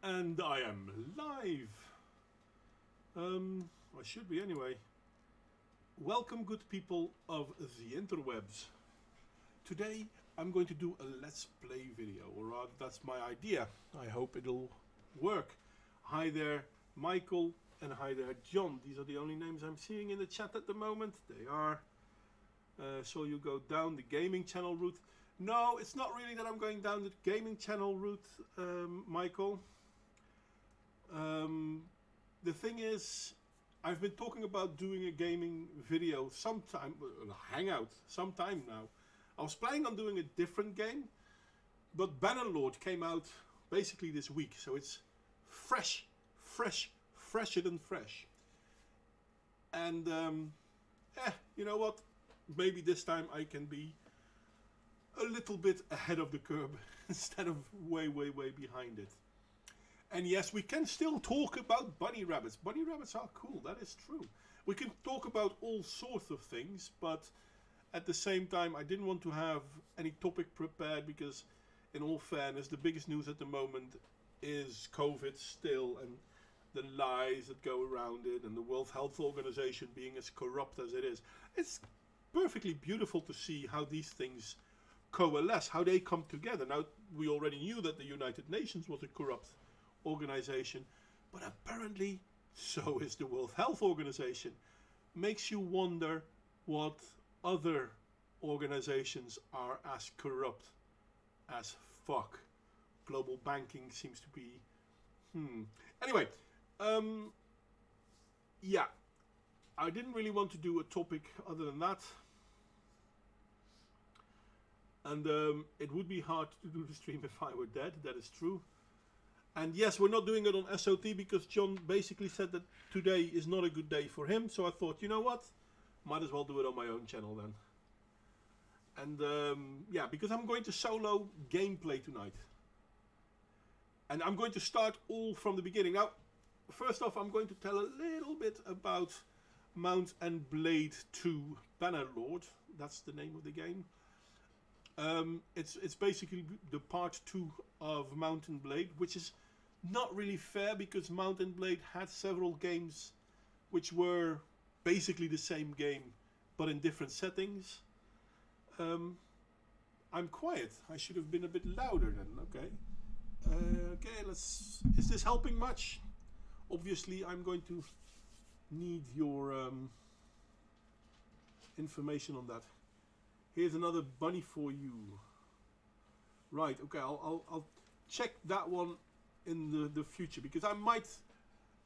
And I am live. I should be anyway. Welcome, good people of the interwebs. Today I'm going to do a let's play video, or rather that's my idea. I hope it'll work. Hi there, Michael, and hi there, John. These are the only names I'm seeing in the chat at the moment. They are. So you go down the gaming channel route. No, it's not really that I'm going down the gaming channel route, Michael. The thing is, I've been talking about doing a gaming video sometime, a hangout, sometime now. I was planning on doing a different game, but Bannerlord came out basically this week, so it's fresher than fresh. And you know what? Maybe this time I can be a little bit ahead of the curve instead of way behind it. And yes, we can still talk about bunny rabbits. Bunny rabbits are cool, that is true. We can talk about all sorts of things, but at the same time I didn't want to have any topic prepared because, in all fairness, the biggest news at the moment is COVID still, and the lies that go around it, and the World Health Organization being as corrupt as it is. It's perfectly beautiful to see how these things coalesce, how they come together. Now, we already knew that the United Nations was a corrupt organization, but apparently so is the World Health Organization. Makes you wonder what other organizations are as corrupt as fuck. Global banking seems to be anyway, yeah, I didn't really want to do a topic other than that, and it would be hard to do the stream if I were dead, that is true. And yes, we're not doing it on SOT because John basically said that today is not a good day for him. So I thought, you know what? Might as well do it on my own channel then. And yeah, because I'm going to solo gameplay tonight. And I'm going to start all from the beginning. Now, first off, I'm going to tell a little bit about Mount and Blade 2 Bannerlord. That's the name of the game. It's basically the part 2 of Mount and Blade, which is not really fair because Mount and Blade had several games which were basically the same game but in different settings. I'm quiet. I should have been a bit louder then. Okay. Okay, let's... Is this helping much? Obviously, I'm going to need your information on that. Here's another bunny for you. Right, okay, I'll check that one in the future because I might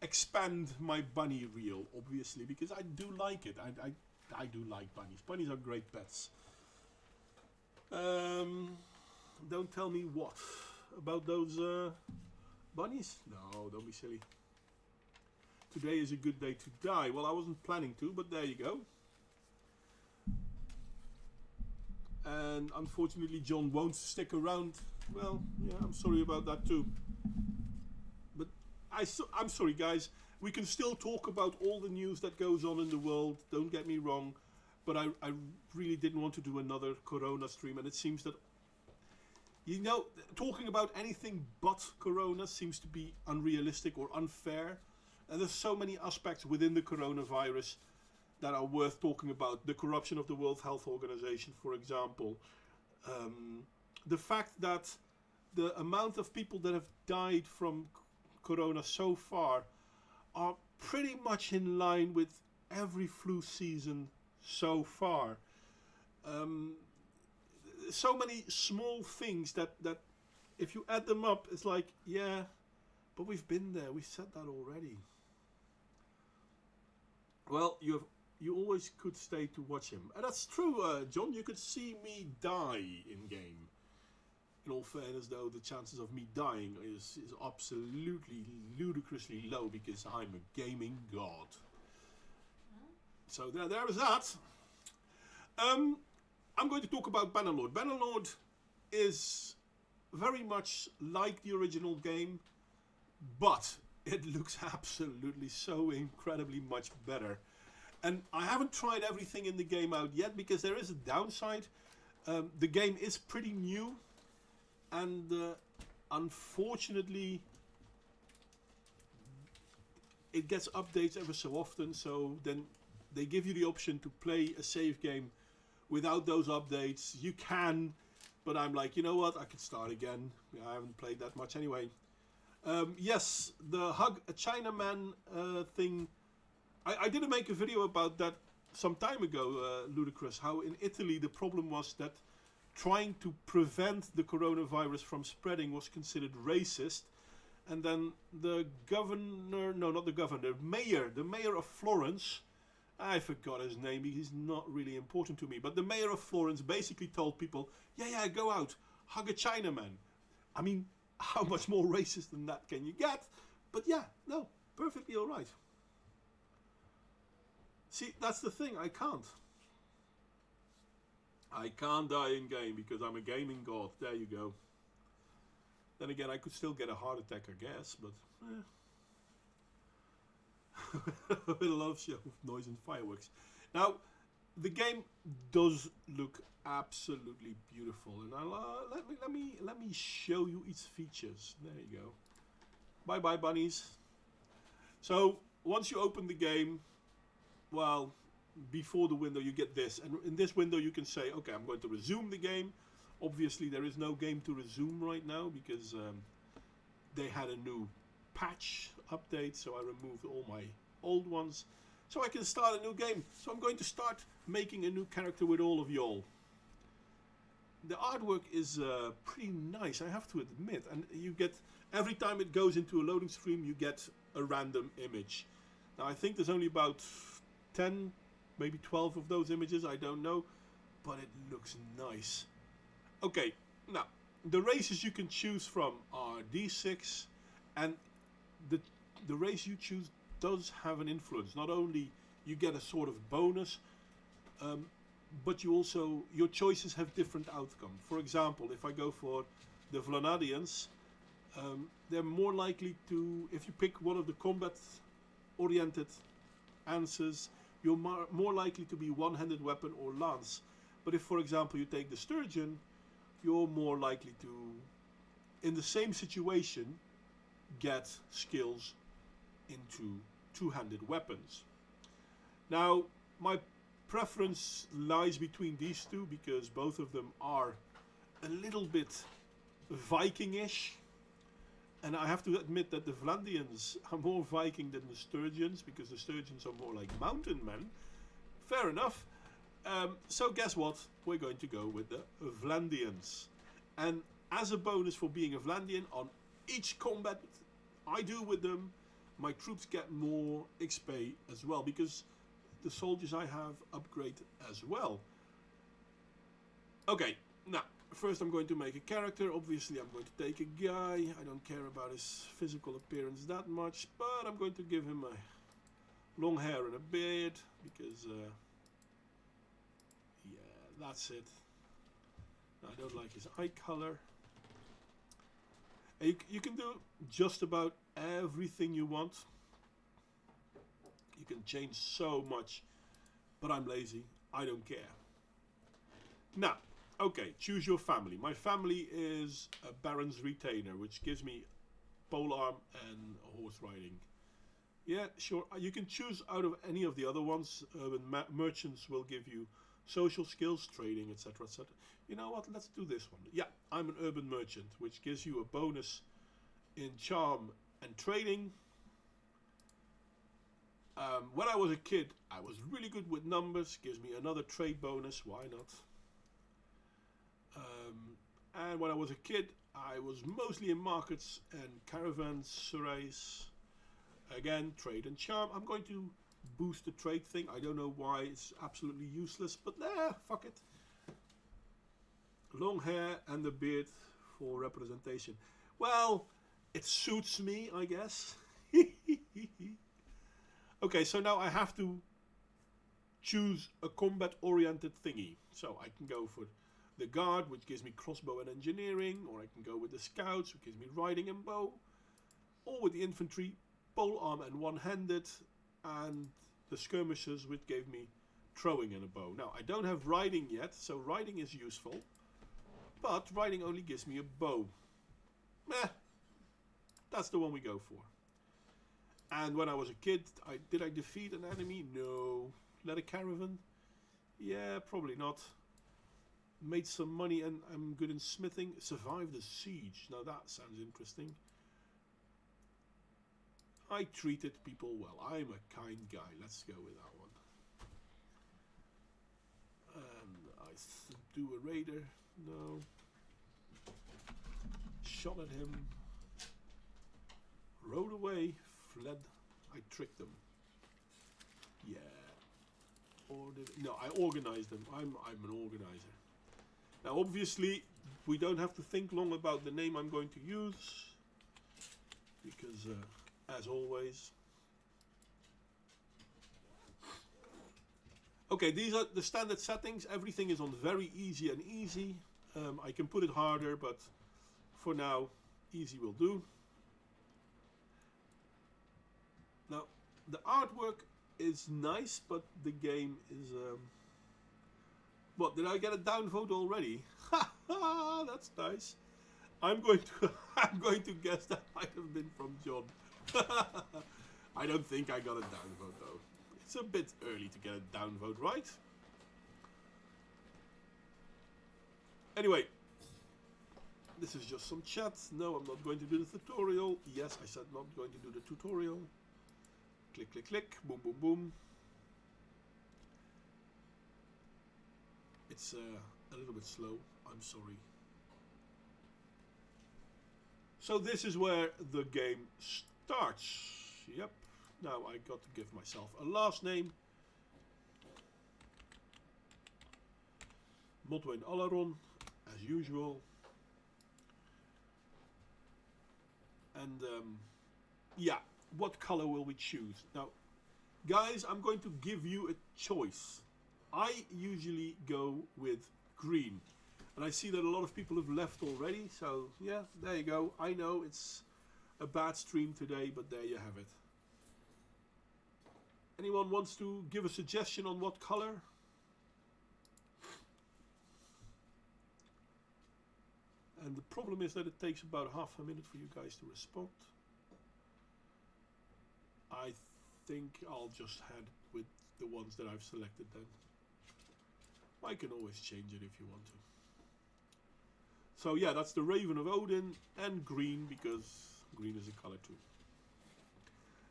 expand my bunny reel, obviously, because I do like it. I do like bunnies. Bunnies are great pets. Don't tell me what about those bunnies. No, don't be silly. Today is a good day to die. Well, I wasn't planning to, but there you go. And unfortunately John won't stick around. Well, yeah, I'm sorry about that too. But I'm sorry guys, we can still talk about all the news that goes on in the world, don't get me wrong, but I really didn't want to do another Corona stream, and it seems that, you know, talking about anything but Corona seems to be unrealistic or unfair, and there's so many aspects within the coronavirus that are worth talking about. The corruption of the World Health Organization, for example. The fact that the amount of people that have died from Corona so far are pretty much in line with every flu season so far. So many small things that if you add them up, it's like, yeah, but we've been there, we said that already. Well, you always could stay to watch him. And that's true, John. You could see me die in game. In all fairness, though, the chances of me dying is absolutely ludicrously low because I'm a gaming god. So there is that. I'm going to talk about Bannerlord. Bannerlord is very much like the original game, but it looks absolutely so incredibly much better. And I haven't tried everything in the game out yet because there is a downside. The game is pretty new, and unfortunately it gets updates ever so often, so then they give you the option to play a save game without those updates. You can, but I'm like, you know what, I could start again. I haven't played that much anyway. Yes, the Hug a Chinaman thing, I did make a video about that some time ago, Ludicrous, how in Italy the problem was that trying to prevent the coronavirus from spreading was considered racist. And then the governor, no, not the governor, the mayor of Florence, I forgot his name, he's not really important to me, but the mayor of Florence basically told people, yeah, go out, hug a Chinaman. I mean, how much more racist than that can you get? But yeah, no, perfectly alright. See, that's the thing, I can't die in game because I'm a gaming god. There you go. Then again, I could still get a heart attack, I guess, but with a lot of show of noise and fireworks. Now, the game does look absolutely beautiful, and let me show you its features. There you go. Bye bye, bunnies. So once you open the game, well, before the window you get this, and in this window you can say, okay, I'm going to resume the game. Obviously there is no game to resume right now because they had a new patch update, so I removed all my old ones so I can start a new game. So I'm going to start making a new character with all of y'all. The artwork is pretty nice, I have to admit, and you get, every time it goes into a loading screen you get a random image. Now I think there's only about 10, maybe 12 of those images, I don't know, but it looks nice. Okay, now the races you can choose from are D6, and the race you choose does have an influence. Not only you get a sort of bonus, but you also, your choices have different outcome. For example, if I go for the Vlanadians, they're more likely to, if you pick one of the combat oriented answers, you're more likely to be one-handed weapon or lance. But if, for example, you take the Sturgeon, you're more likely to, in the same situation, get skills into two-handed weapons. Now, my preference lies between these two because both of them are a little bit Viking-ish. And I have to admit that the Vlandians are more Viking than the Sturgeons, because the Sturgeons are more like mountain men. Fair enough. So guess what? We're going to go with the Vlandians. And as a bonus for being a Vlandian, on each combat I do with them, my troops get more XP as well, because the soldiers I have upgrade as well. Okay, now, first I'm going to make a character. Obviously I'm going to take a guy. I don't care about his physical appearance that much, but I'm going to give him a long hair and a beard, because yeah, that's it. I don't like his eye color. And you can do just about everything you want. You can change so much, but I'm lazy. I don't care. Now, okay, choose your family. My family is a Baron's Retainer, which gives me polearm and horse riding. Yeah, sure. You can choose out of any of the other ones. Urban merchants will give you social skills, trading, etc., etc. You know what? Let's do this one. Yeah, I'm an urban merchant, which gives you a bonus in charm and trading. When I was a kid, I was really good with numbers. Gives me another trade bonus. Why not? And when I was a kid, I was mostly in markets and caravans, surveys. Again, trade and charm. I'm going to boost the trade thing. I don't know why, it's absolutely useless, but fuck it. Long hair and a beard for representation. Well, it suits me, I guess. Okay, so now I have to choose a combat-oriented thingy. So I can go for the guard, which gives me crossbow and engineering, or I can go with the scouts, which gives me riding and bow, or with the infantry, polearm and one-handed, and the skirmishers, which gave me throwing and a bow. Now, I don't have riding yet, so riding is useful, but riding only gives me a bow. Meh, that's the one we go for. And when I was a kid, did I defeat an enemy? No. Led a caravan? Yeah, probably not. Made some money and I'm good in smithing. Survived the siege. Now that sounds interesting. I treated people well. I'm a kind guy. Let's go with that one. And I do a raider. No. Shot at him. Rode away. Fled. I tricked them. Yeah. No, I organized them. I'm an organizer. Now obviously we don't have to think long about the name I'm going to use. Because as always. Okay, these are the standard settings. Everything is on very easy and easy. I can put it harder, but for now, easy will do. Now, the artwork is nice, but the game is... What, did I get a downvote already? Ha ha, that's nice. I'm going to guess that might have been from John. I don't think I got a downvote though. It's a bit early to get a downvote, right? Anyway, this is just some chat. No, I'm not going to do the tutorial. Yes, I said not going to do the tutorial. Click, click, click. Boom, boom, boom. It's a little bit slow. I'm sorry. So this is where the game starts. Yep. Now I got to give myself a last name. Modwen Alaron, as usual. And yeah, what color will we choose? Now, guys, I'm going to give you a choice. I usually go with green. And I see that a lot of people have left already. So, yeah, there you go. I know it's a bad stream today, but there you have it. Anyone wants to give a suggestion on what color? And the problem is that it takes about half a minute for you guys to respond. I think I'll just head with the ones that I've selected then. I can always change it if you want to. So yeah, that's the Raven of Odin and green, because green is a color too.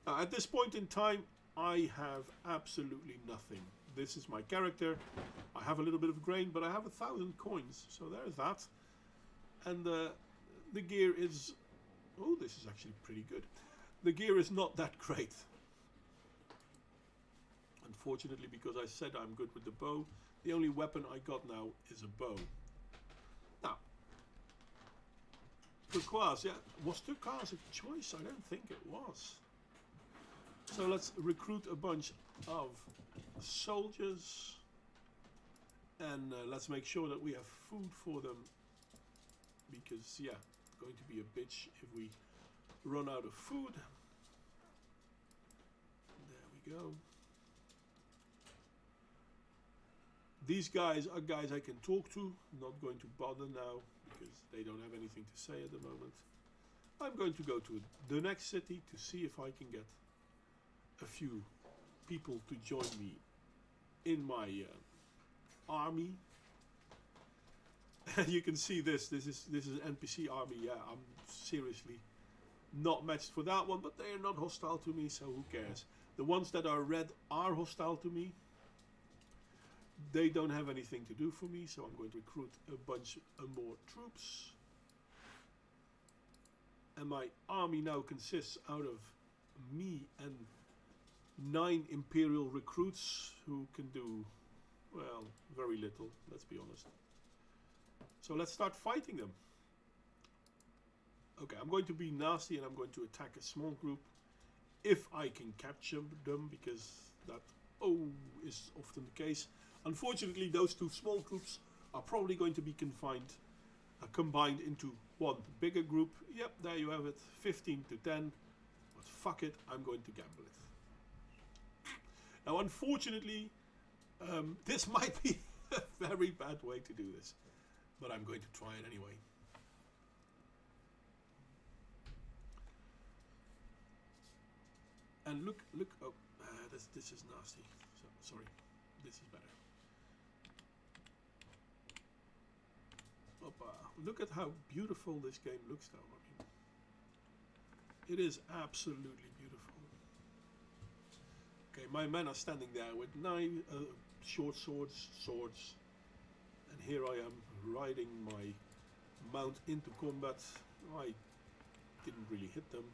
Now at this point in time, I have absolutely nothing. This is my character. I have a little bit of grain, but I have 1,000 coins. So there's that. And the gear is... Oh, this is actually pretty good. The gear is not that great. Unfortunately, because I said I'm good with the bow, the only weapon I got now is a bow. Now, turquoise, yeah. Was turquoise a choice? I don't think it was. So let's recruit a bunch of soldiers. And let's make sure that we have food for them. Because, yeah, it's going to be a bitch if we run out of food. There we go. These guys are guys I can talk to. Not going to bother now because they don't have anything to say at the moment. I'm going to go to the next city to see if I can get a few people to join me in my army. You can see this is an NPC army. Yeah, I'm seriously not matched for that one, but they are not hostile to me, so who cares? The ones that are red are hostile to me. They don't have anything to do for me, so I'm going to recruit a bunch more troops. And my army now consists out of me and 9 Imperial recruits who can do, well, very little, let's be honest. So let's start fighting them. Okay, I'm going to be nasty and I'm going to attack a small group if I can capture them, because that is often the case. Unfortunately, those 2 small groups are probably going to be combined into one bigger group. Yep, there you have it, 15 to 10. But fuck it, I'm going to gamble it. Now, unfortunately, this might be a very bad way to do this. But I'm going to try it anyway. And look, oh, this is nasty. So, sorry, this is better. Opa. Look at how beautiful this game looks now. I mean, it is absolutely beautiful. Okay, my men are standing there with short swords, and here I am riding my mount into combat. I didn't really hit them.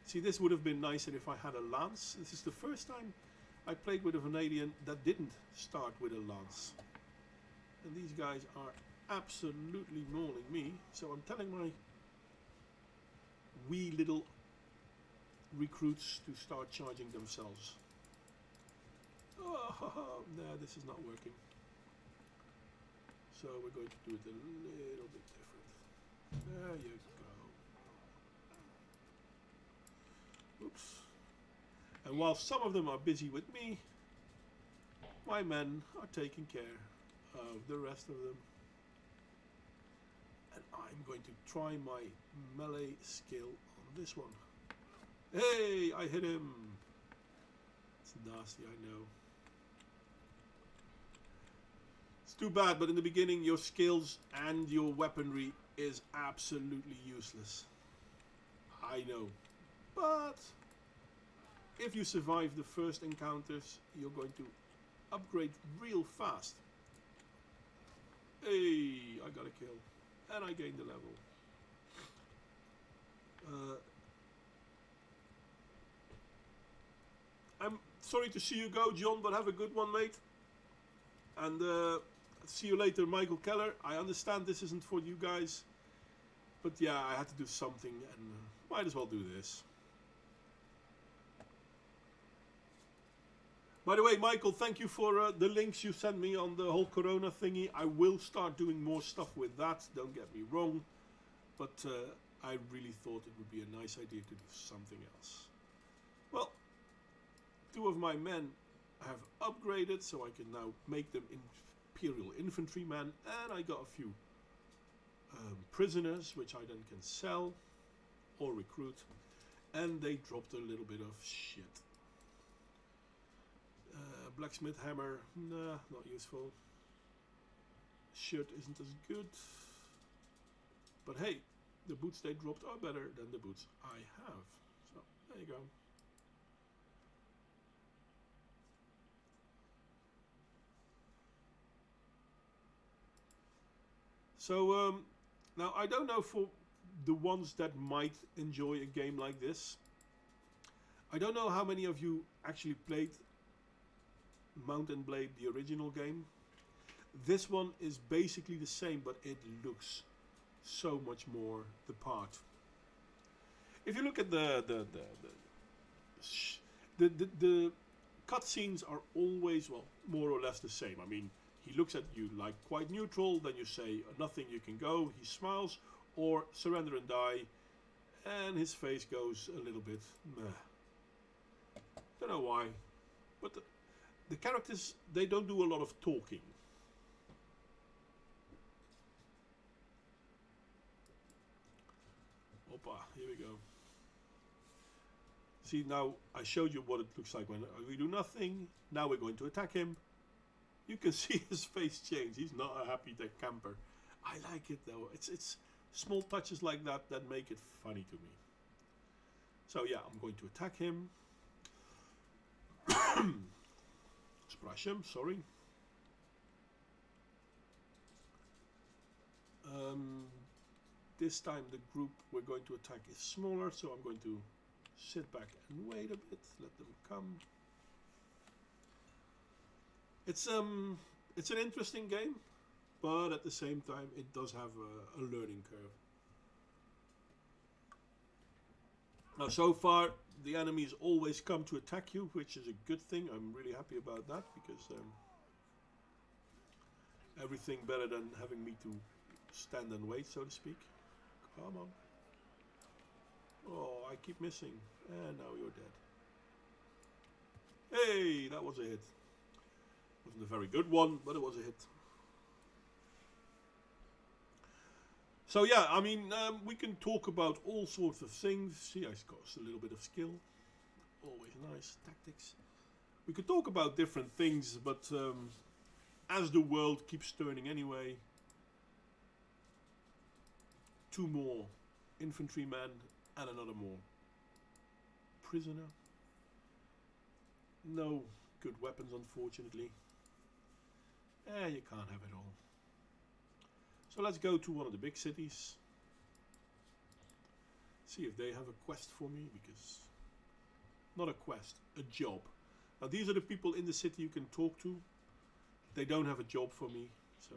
See, this would have been nicer if I had a lance. This is the first time I played with a Vanadian that didn't start with a lance. And these guys are absolutely mauling me. So I'm telling my wee little recruits to start charging themselves. Oh, no, this is not working. So we're going to do it a little bit different. There you go. Oops. And while some of them are busy with me, my men are taking care of the rest of them. And I'm going to try my melee skill on this one. Hey, I hit him. It's nasty, I know. It's too bad, but in the beginning your skills and your weaponry is absolutely useless. I know. But if you survive the first encounters, you're going to upgrade real fast. Hey, I got a kill. And I gained a level. I'm sorry to see you go, John, but have a good one, mate. And see you later, Michael Keller. I understand this isn't for you guys. But yeah, I had to do something and might as well do this. By the way, Michael, thank you for the links you sent me on the whole Corona thingy. I will start doing more stuff with that, don't get me wrong. But I really thought it would be a nice idea to do something else. Well, 2 of my men have upgraded, so I can now make them Imperial Infantrymen. And I got a few prisoners, which I then can sell or recruit. And they dropped a little bit of shit. Blacksmith hammer, nah, not useful. Shirt isn't as good. But hey, the boots they dropped are better than the boots I have. So, there you go. So, now I don't know for the ones that might enjoy a game like this. I don't know how many of you actually played Mount and Blade, the original game. This one is basically the same, but it looks so much more the part. If you look at the cutscenes are always, well, more or less the same. I mean, he looks at you like quite neutral, then you say nothing, you can go, he smiles, or surrender and die, and his face goes a little bit meh. Don't know why, but the characters, they don't do a lot of talking. Opa, here we go. See, now I showed you what it looks like when we do nothing. Now we're going to attack him. You can see his face change. He's not a happy camper. I like it though. It's small touches like that that make it funny to me. So yeah, I'm going to attack him. Splash him, sorry. This time the group we're going to attack is smaller, so I'm going to sit back and wait a bit, let them come. It's an interesting game, but at the same time it does have a learning curve. Now so far the enemies always come to attack you, which is a good thing. I'm really happy about that, because everything better than having me to stand and wait, so to speak. Come on. Oh, I keep missing. And now you're dead. Hey, that was a hit. Wasn't a very good one, but it was a hit. So yeah, I mean, we can talk about all sorts of things. See, I got a little bit of skill. always nice. Tactics. We could talk about different things, but as the world keeps turning anyway, 2 more infantrymen and another more prisoner. No good weapons, unfortunately. You can't have it all. So let's go to one of the big cities. See if they have a quest for me, because... Not a quest, a job. Now these are the people in the city you can talk to. They don't have a job for me, so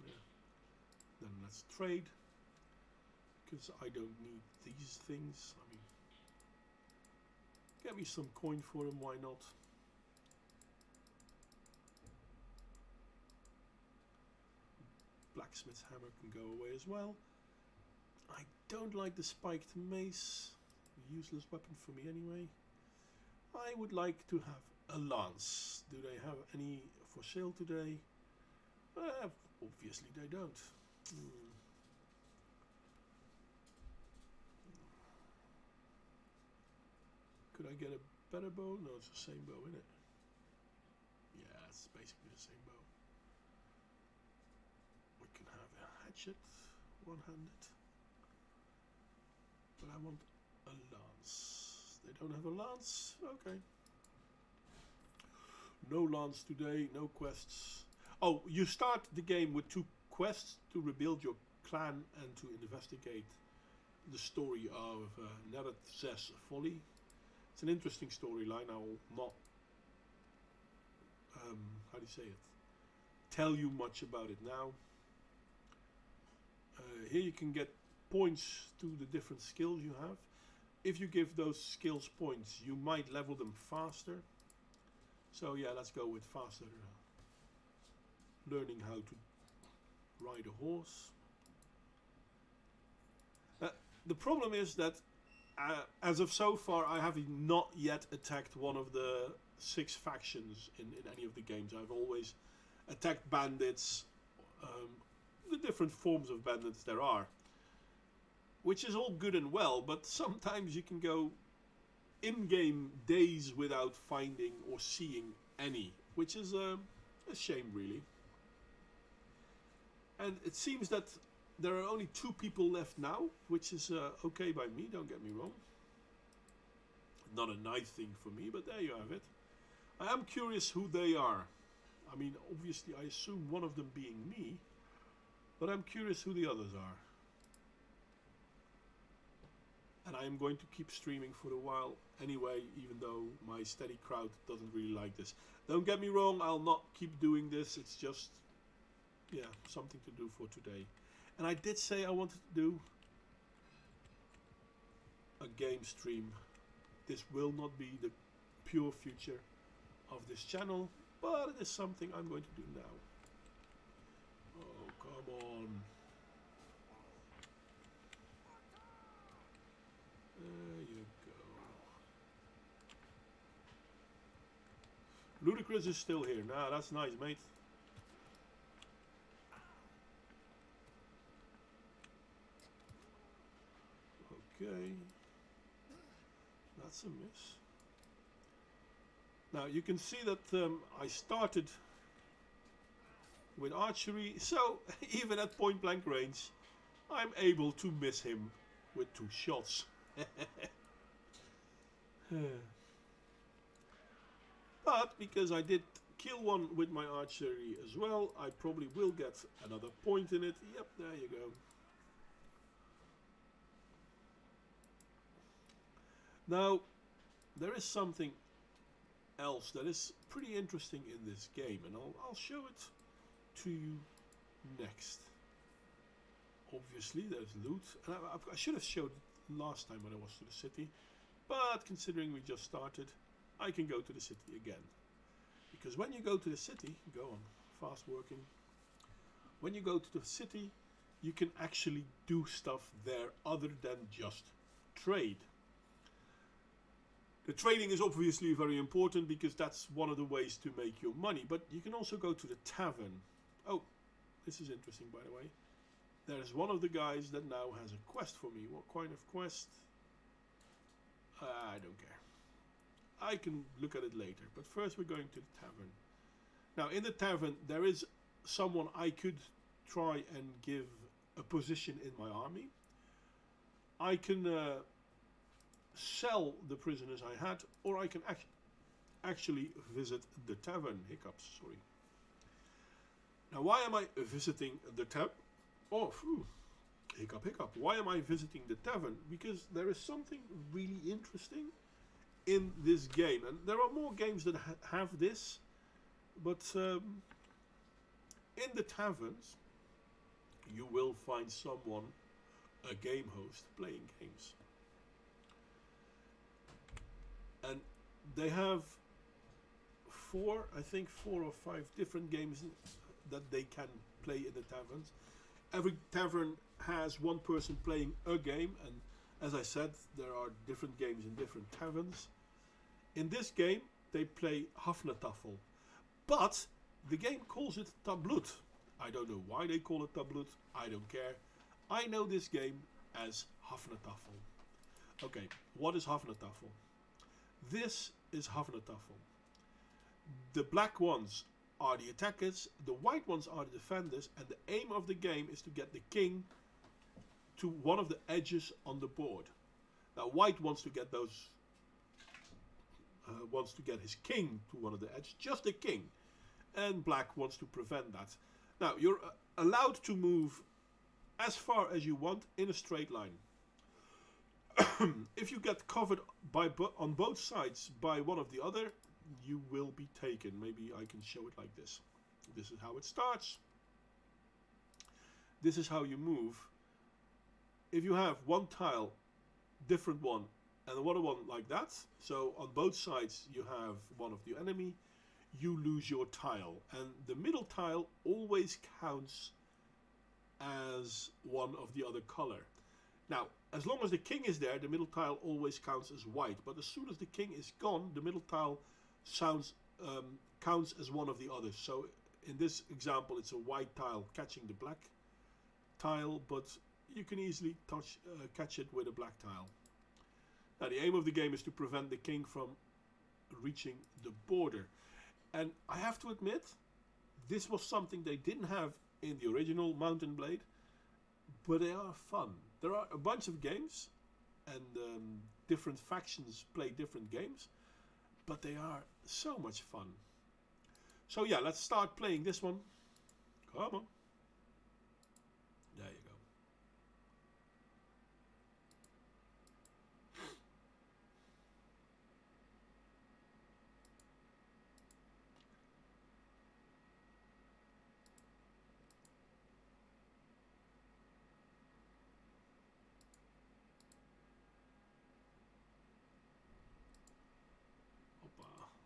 yeah. Then let's trade. Because I don't need these things. I mean, get me some coin for them, why not? Blacksmith's hammer can go away as well. I don't like the spiked mace. Useless weapon for me anyway. I would like to have a lance. Do they have any for sale today? Obviously they don't. Could I get a better bow? No, it's the same bow, isn't it? Yeah, it's basically the same bow. We can have a hatchet, one-handed. But I want a lance. They don't have a lance? Okay. No lance today, no quests. Oh, you start the game with 2 quests to rebuild your clan and to investigate the story of Nereth's folly. It's an interesting storyline. I will not, how do you say it, tell you much about it now. Here you can get points to the different skills you have. If you give those skills points, you might level them faster. So yeah, let's go with faster learning how to ride a horse. The problem is that as of so far, I have not yet attacked one of the 6 factions in any of the games. I've always attacked bandits, the different forms of bandits there are. Which is all good and well, but sometimes you can go in-game days without finding or seeing any. Which is a shame, really. And it seems that there are only 2 people left now, which is okay by me, don't get me wrong. Not a nice thing for me, but there you have it. I am curious who they are. I mean, obviously I assume one of them being me, but I'm curious who the others are. And I am going to keep streaming for a while anyway, even though my steady crowd doesn't really like this. Don't get me wrong, I'll not keep doing this, it's just, yeah, something to do for today. And I did say I wanted to do a game stream. This will not be the pure future of this channel, but it is something I'm going to do now. Oh, come on. There you go. Ludicrous is still here. Nah, that's nice, mate. Okay. That's a miss. Now you can see that I started with archery, so even at point blank range I'm able to miss him with 2 shots. But because I did kill one with my archery as well, I probably will get another point in it. Yep, there you go. Now, there is something else that is pretty interesting in this game, and I'll show it to you next. Obviously, there's loot, and I should have showed it last time when I was to the city, but considering we just started, I can go to the city again. Because when you go to the city, go on, fast working. When you go to the city, you can actually do stuff there other than just trade. The trading is obviously very important because that's one of the ways to make your money. But you can also go to the tavern. Oh, this is interesting, by the way. There's one of the guys that now has a quest for me. What kind of quest? I don't care. I can look at it later. But first we're going to the tavern. Now in the tavern there is someone I could try and give a position in my army. I can sell the prisoners I had, or I can actually visit the tavern. Hiccups, sorry. Now why am I visiting the tavern? Oh, phew. Hiccup, hiccup. Why am I visiting the tavern? Because there is something really interesting in this game. And there are more games that have this. But in the taverns, you will find someone, a game host, playing games. And they have I think four or five different games that they can play in the taverns. Every tavern has one person playing a game, and as I said, there are different games in different taverns. In this game, they play Hafnartafel, but the game calls it Tablut. I don't know why they call it Tablut. I don't care. I know this game as Hafnartafel. Okay, what is Hafnartafel? This is Hafnartafel. The black ones are the attackers, the white ones are the defenders, and the aim of the game is to get the king to one of the edges on the board. Now white wants to get wants to get his king to one of the edges, just the king, and black wants to prevent that. Now you're allowed to move as far as you want in a straight line. If you get covered on both sides by one of the other, you will be taken. Maybe I can show it like this. This is how it starts. This is how you move. If you have one tile, different one, and another one like that, so on both sides you have one of the enemy, you lose your tile. And the middle tile always counts as one of the other color. Now, as long as the king is there, the middle tile always counts as white. But as soon as the king is gone, the middle tile counts as one of the others. So in this example, it's a white tile catching the black tile, but you can easily catch it with a black tile. Now the aim of the game is to prevent the king from reaching the border. And I have to admit, this was something they didn't have in the original Mount and Blade, but they are fun. There are a bunch of games, and different factions play different games, but they are so much fun. So yeah, let's start playing this one. Come on. There you go.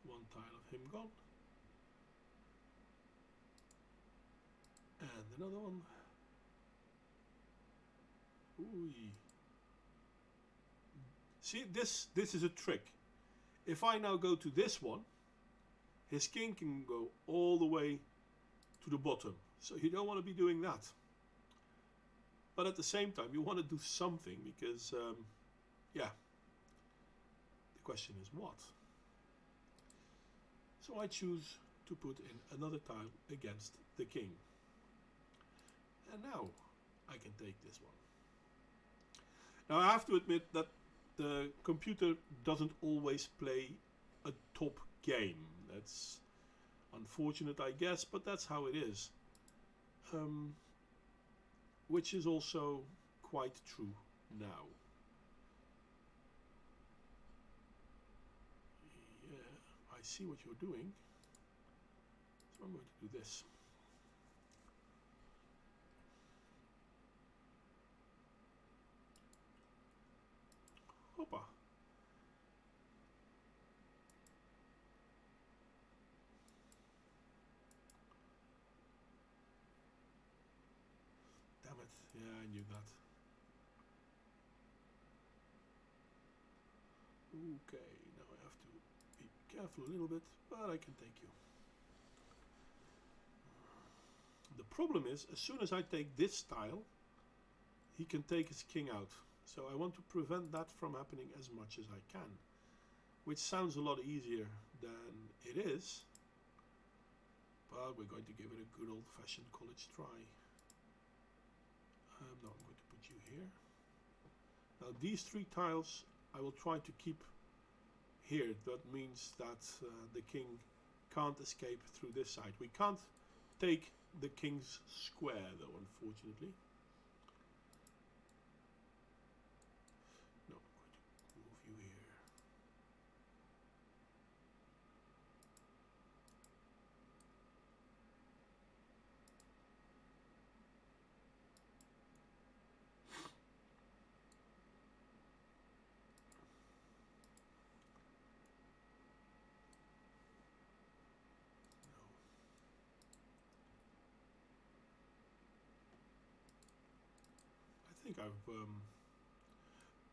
One tile of him gone. And another one. Ooh. See, this is a trick. If I now go to this one, his king can go all the way to the bottom. So you don't want to be doing that. But at the same time, you want to do something because, yeah, the question is what? So I choose to put in another tile against the king. And now I can take this one. Now I have to admit that the computer doesn't always play a top game. That's unfortunate, I guess, but that's how it is. Which is also quite true now. I see what you're doing, so I'm going to do this. Hoppa. Damn it, yeah, I knew that. Okay, now I have to be careful a little bit, but I can take you. The problem is, as soon as I take this tile, he can take his king out. So I want to prevent that from happening as much as I can. which sounds a lot easier than it is. But we're going to give it a good old-fashioned college try. No, I'm going to put you here. Now these 3 tiles I will try to keep here. That means that the king can't escape through this side. We can't take the king's square though, unfortunately. No, I'm going to move you here. I think I've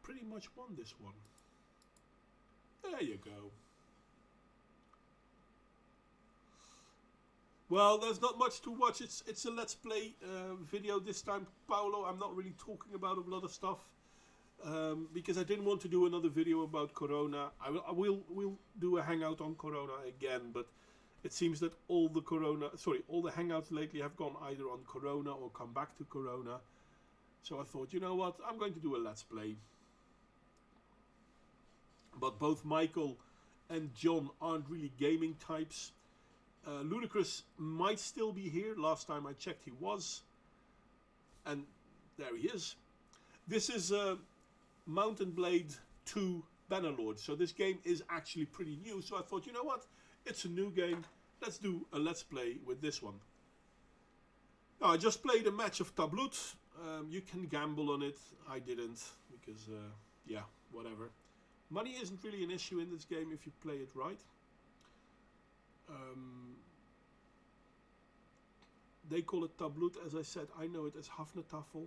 pretty much won this one. There you go. Well, there's not much to watch. It's a let's play video this time, Paolo. I'm not really talking about a lot of stuff because I didn't want to do another video about Corona. We'll do a hangout on Corona again, but it seems that all the hangouts lately have gone either on Corona or come back to Corona. So I thought, you know what, I'm going to do a let's play. But both Michael and John aren't really gaming types. Ludicrous might still be here. Last time I checked he was. And there he is. This is Mountain Blade 2 Bannerlord. So this game is actually pretty new. So I thought, you know what, it's a new game. Let's do a let's play with this one. Now I just played a match of Tablut. You can gamble on it. I didn't because, yeah, whatever. Money isn't really an issue in this game if you play it right. They call it Tablut, as I said. I know it as Hafnatafel.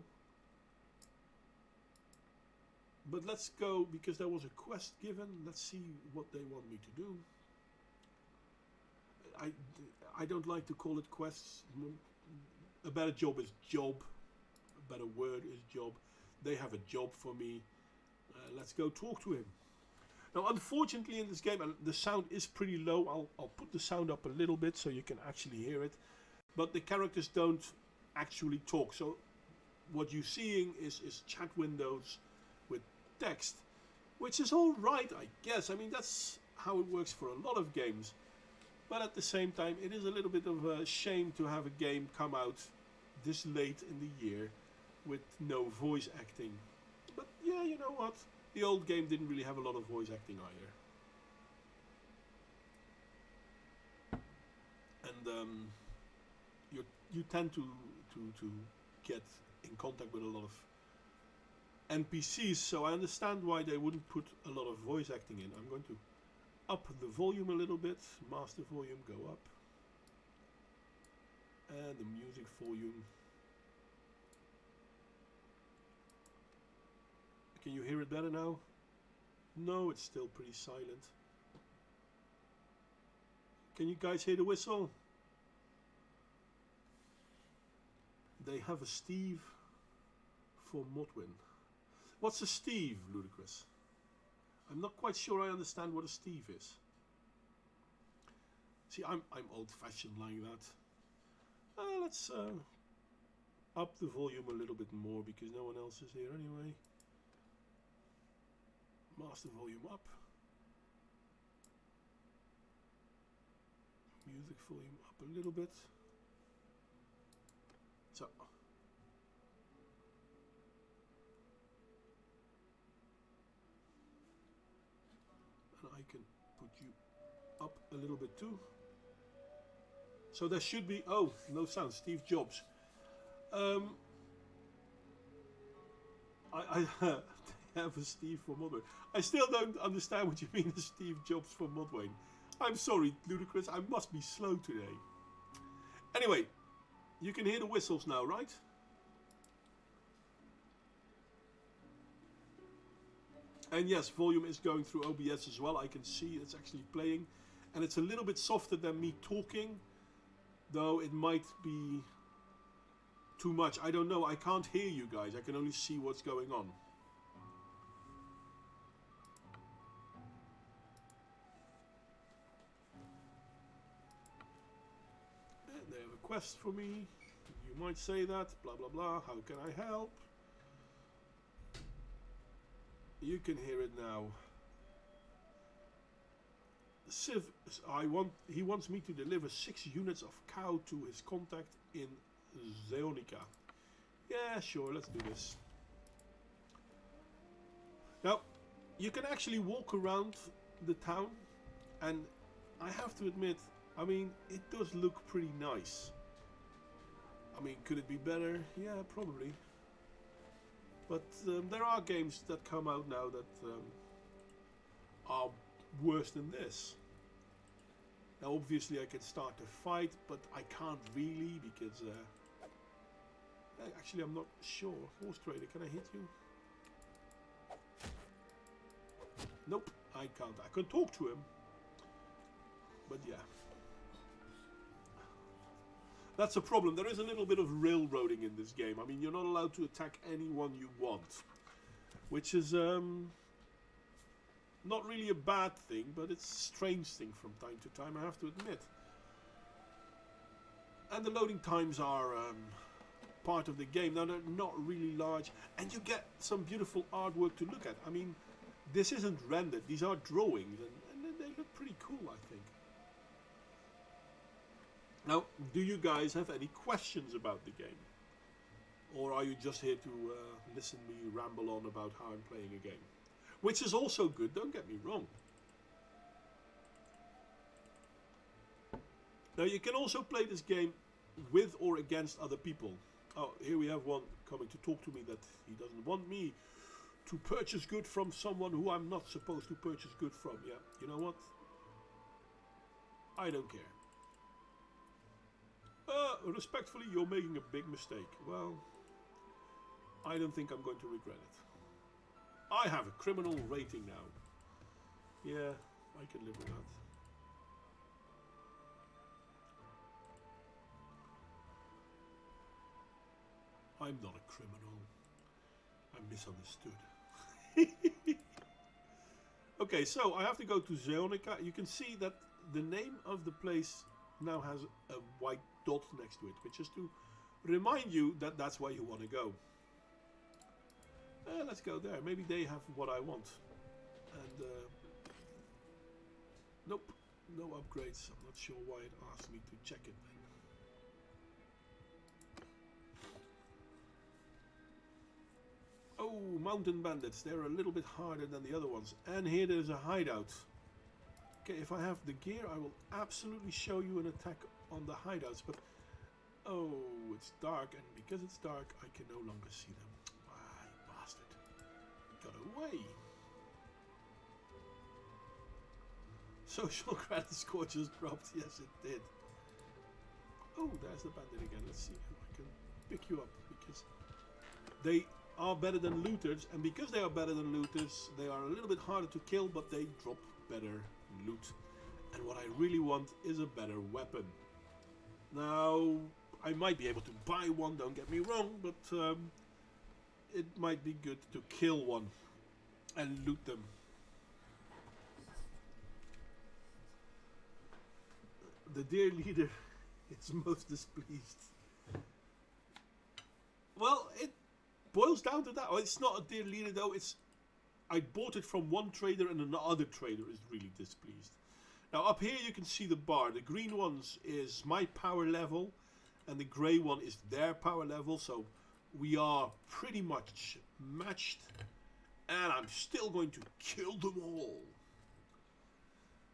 But let's go, because there was a quest given. Let's see what they want me to do. I don't like to call it quests. A better job is job. A better word is job. They have a job for me. Let's go talk to him. Now, unfortunately, in this game, and the sound is pretty low. I'll put the sound up a little bit so you can actually hear it. But the characters don't actually talk. So what you're seeing is chat windows with text, which is all right, I guess. I mean, that's how it works for a lot of games. But at the same time, it is a little bit of a shame to have a game come out this late in the year with no voice acting. But yeah, you know what? The old game didn't really have a lot of voice acting either. And you tend to get in contact with a lot of NPCs, so I understand why they wouldn't put a lot of voice acting in. I'm going to up the volume a little bit. Master volume, go up. And the music volume. Can you hear it better now? No, it's still pretty silent. Can you guys hear the whistle? They have a Steve for Modwin. What's a Steve, Ludicrous? I'm not quite sure I understand what a Steve is. See, I'm old-fashioned like that. Let's up the volume a little bit more because no one else is here anyway. Master volume up. Music volume up a little bit. So. And I can put you up a little bit too. So there should be, oh, no sound, Steve Jobs. I have a Steve for Modwayne. I still don't understand what you mean as Steve Jobs for Modwayne. I'm sorry, Ludicrous, I must be slow today. Anyway, you can hear the whistles now, right? And yes, volume is going through OBS as well. I can see it's actually playing. And it's a little bit softer than me talking. Though it might be too much. I don't know. I can't hear you guys. I can only see what's going on. quest for me? You might say that. Blah blah blah. How can I help? You can hear it now. Civ, he wants me to deliver 6 units of cow to his contact in Zeonica. Yeah, sure, let's do this. Now, you can actually walk around the town, and I have to admit, I mean, it does look pretty nice. I mean, could it be better? Yeah, probably. But there are games that come out now that are worse than this. Now obviously I can start a fight, but I can't really because actually I'm not sure. Horse trader, can I hit you? Nope, I can't. I can talk to him, but yeah, that's a problem. There is a little bit of railroading in this game. I mean, you're not allowed to attack anyone you want, which is not really a bad thing, but it's a strange thing from time to time, I have to admit. And the loading times are part of the game. Now, they're not really large, and you get some beautiful artwork to look at. I mean, this isn't rendered. These are drawings, and they look pretty cool, I think. Now, do you guys have any questions about the game? Or are you just here to listen me ramble on about how I'm playing a game? Which is also good, don't get me wrong. Now you can also play this game with or against other people. Oh, here we have one coming to talk to me that he doesn't want me to purchase good from someone who I'm not supposed to purchase good from. Yeah, you know what? I don't care. Respectfully, you're making a big mistake. Well, I don't think I'm going to regret it. I have a criminal rating now. Yeah, I can live with that. I'm not a criminal. I'm misunderstood. Okay, so I have to go to Zeonica. You can see that the name of the place now has a white dot next to it, which is to remind you that that's where you want to go. Let's go there. Maybe they have what I want. And nope, no upgrades. I'm not sure why it asked me to check it then. Oh, mountain bandits. They're a little bit harder than the other ones. And here there's a hideout. Okay, if I have the gear, I will absolutely show you an attack on the hideouts. But oh, it's dark, and because it's dark, I can no longer see them. Got away. Social credit score just dropped. Yes, it did. Oh, there's the bandit again. Let's see if I can pick you up, because they are better than looters, and because they are better than looters, they are a little bit harder to kill, but they drop better loot. And what I really want is a better weapon. Now, I might be able to buy one, don't get me wrong, but it might be good to kill one and loot them. The dear leader is most displeased. Well, it boils down to that. Well, it's not a dear leader though. It's I bought it from one trader and another trader is really displeased. Now up here you can see the bar. The green ones is my power level and the grey one is their power level. So we are pretty much matched, and I'm still going to kill them all.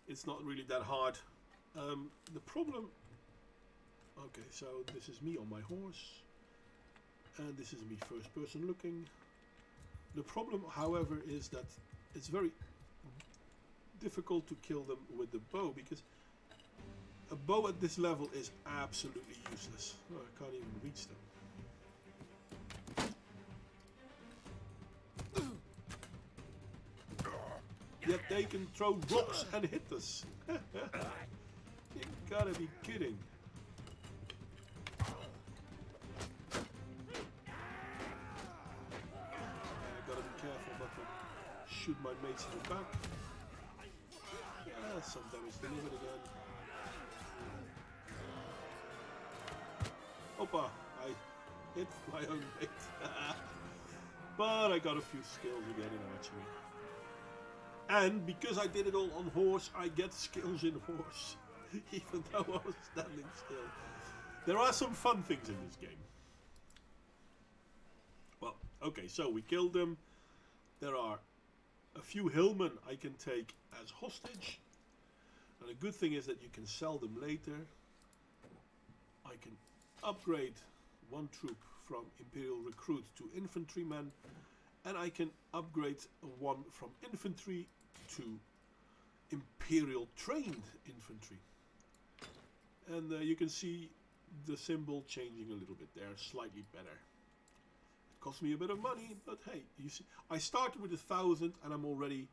It's not really that hard. The problem... Okay, so this is me on my horse, and this is me first person looking. The problem, however, is that it's very difficult to kill them with the bow, because a bow at this level is absolutely useless. Oh, I can't even reach them. Yet they can throw rocks and hit us. You gotta be kidding. I gotta be careful not to shoot my mates in the back. Yeah, some damage delivered again. Hoppa! I hit my own bait. But I got a few skills again in archery. And because I did it all on horse, I get skills in horse. Even though I was standing still. There are some fun things in this game. Well, okay, so we killed them. There are a few hillmen I can take as hostage. And the good thing is that you can sell them later. I can upgrade one troop from Imperial Recruit to Infantryman. And I can upgrade one from Infantry to Imperial Trained Infantry. And you can see the symbol changing a little bit there, slightly better. It cost me a bit of money, but hey, you see, I started with 1,000 and I'm already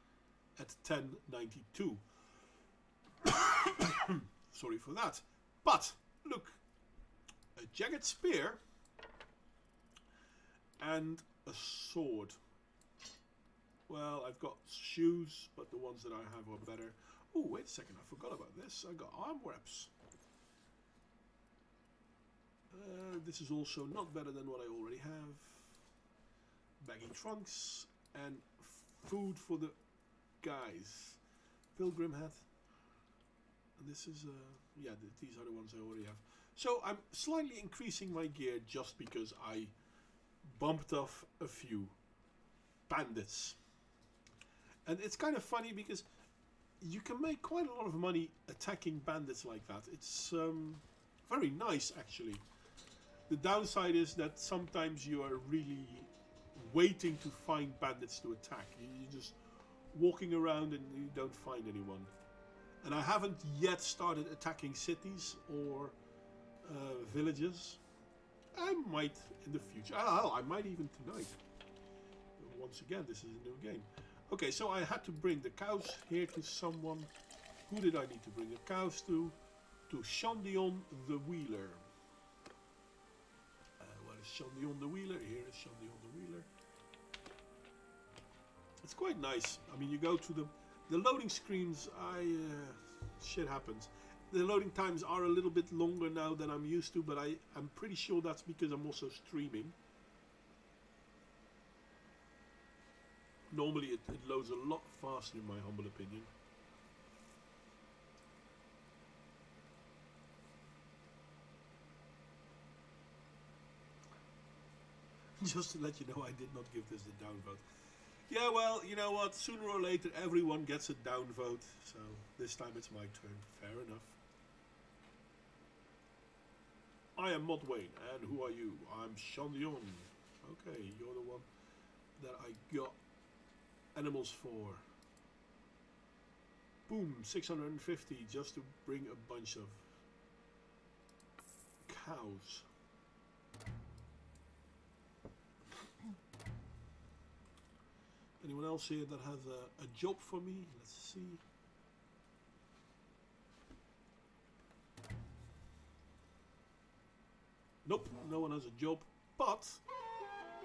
at 1092. Sorry for that. But look, a jagged spear and a sword. Well, I've got shoes, but the ones that I have are better. Oh, wait a second, I forgot about this. I got arm wraps. This is also not better than what I already have. Baggy trunks and food for the guys. Pilgrim hat. And this is, yeah, these are the ones I already have. So I'm slightly increasing my gear just because I bumped off a few bandits. And it's kind of funny because you can make quite a lot of money attacking bandits like that. It's very nice actually. The downside is that sometimes you are really waiting to find bandits to attack. You're just walking around and you don't find anyone. And I haven't yet started attacking cities or villages. I might in the future. I might even tonight. Once again, this is a new game. Okay, so I had to bring the cows here to someone. Who did I need to bring the cows to? To Shandion the Wheeler. Where is Shandion the Wheeler? Here is Shandion the Wheeler. It's quite nice. I mean, you go to the loading screens. Shit happens. The loading times are a little bit longer now than I'm used to, but I'm pretty sure that's because I'm also streaming. Normally it loads a lot faster in my humble opinion. Just to let you know, I did not give this a downvote. Yeah, well, you know what? Sooner or later everyone gets a downvote. So this time it's my turn. Fair enough. I am Modwayne, and who are you? I'm Shandion. Okay, you're the one that I got animals for. Boom, 650 just to bring a bunch of cows. Anyone else here that has a job for me? Let's see. Nope, no one has a job, but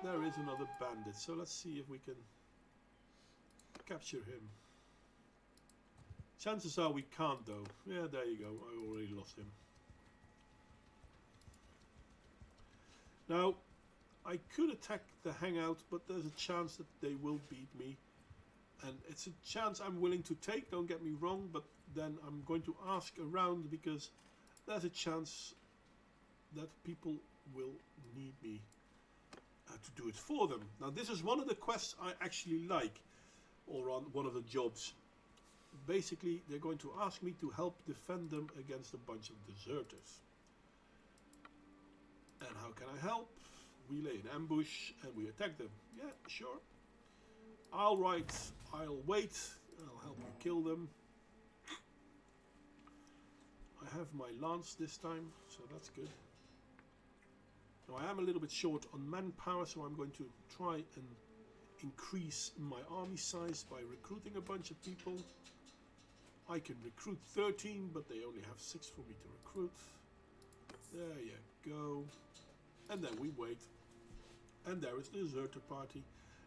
there is another bandit. So let's see if we can capture him. Chances are we can't though. Yeah, there you go. I already lost him. Now, I could attack the hangout, but there's a chance that they will beat me. And it's a chance I'm willing to take, don't get me wrong, but then I'm going to ask around because there's a chance that people will need me to do it for them. Now this is one of the quests I actually like, or on one of the jobs. Basically, they're going to ask me to help defend them against a bunch of deserters. And how can I help? We lay an ambush and we attack them. Yeah, sure. I'll wait. I'll help you kill them. I have my lance this time, so that's good. Now I am a little bit short on manpower, so I'm going to try and increase my army size by recruiting a bunch of people. I can recruit 13, but they only have 6 for me to recruit. There you go. And then we wait. And there is the deserter party.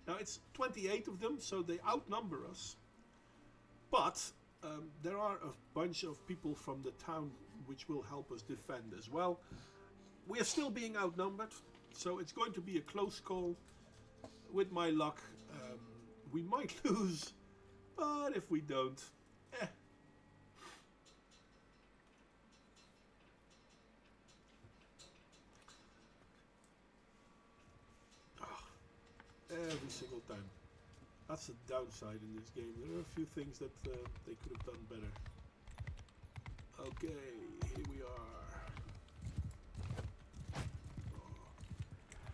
Now it's 28 of them, so they outnumber us. But there are a bunch of people from the town which will help us defend as well. We are still being outnumbered, so it's going to be a close call. With my luck, we might lose, but if we don't, eh. Every single time. That's the downside in this game. There are a few things that they could have done better. Okay, here we are.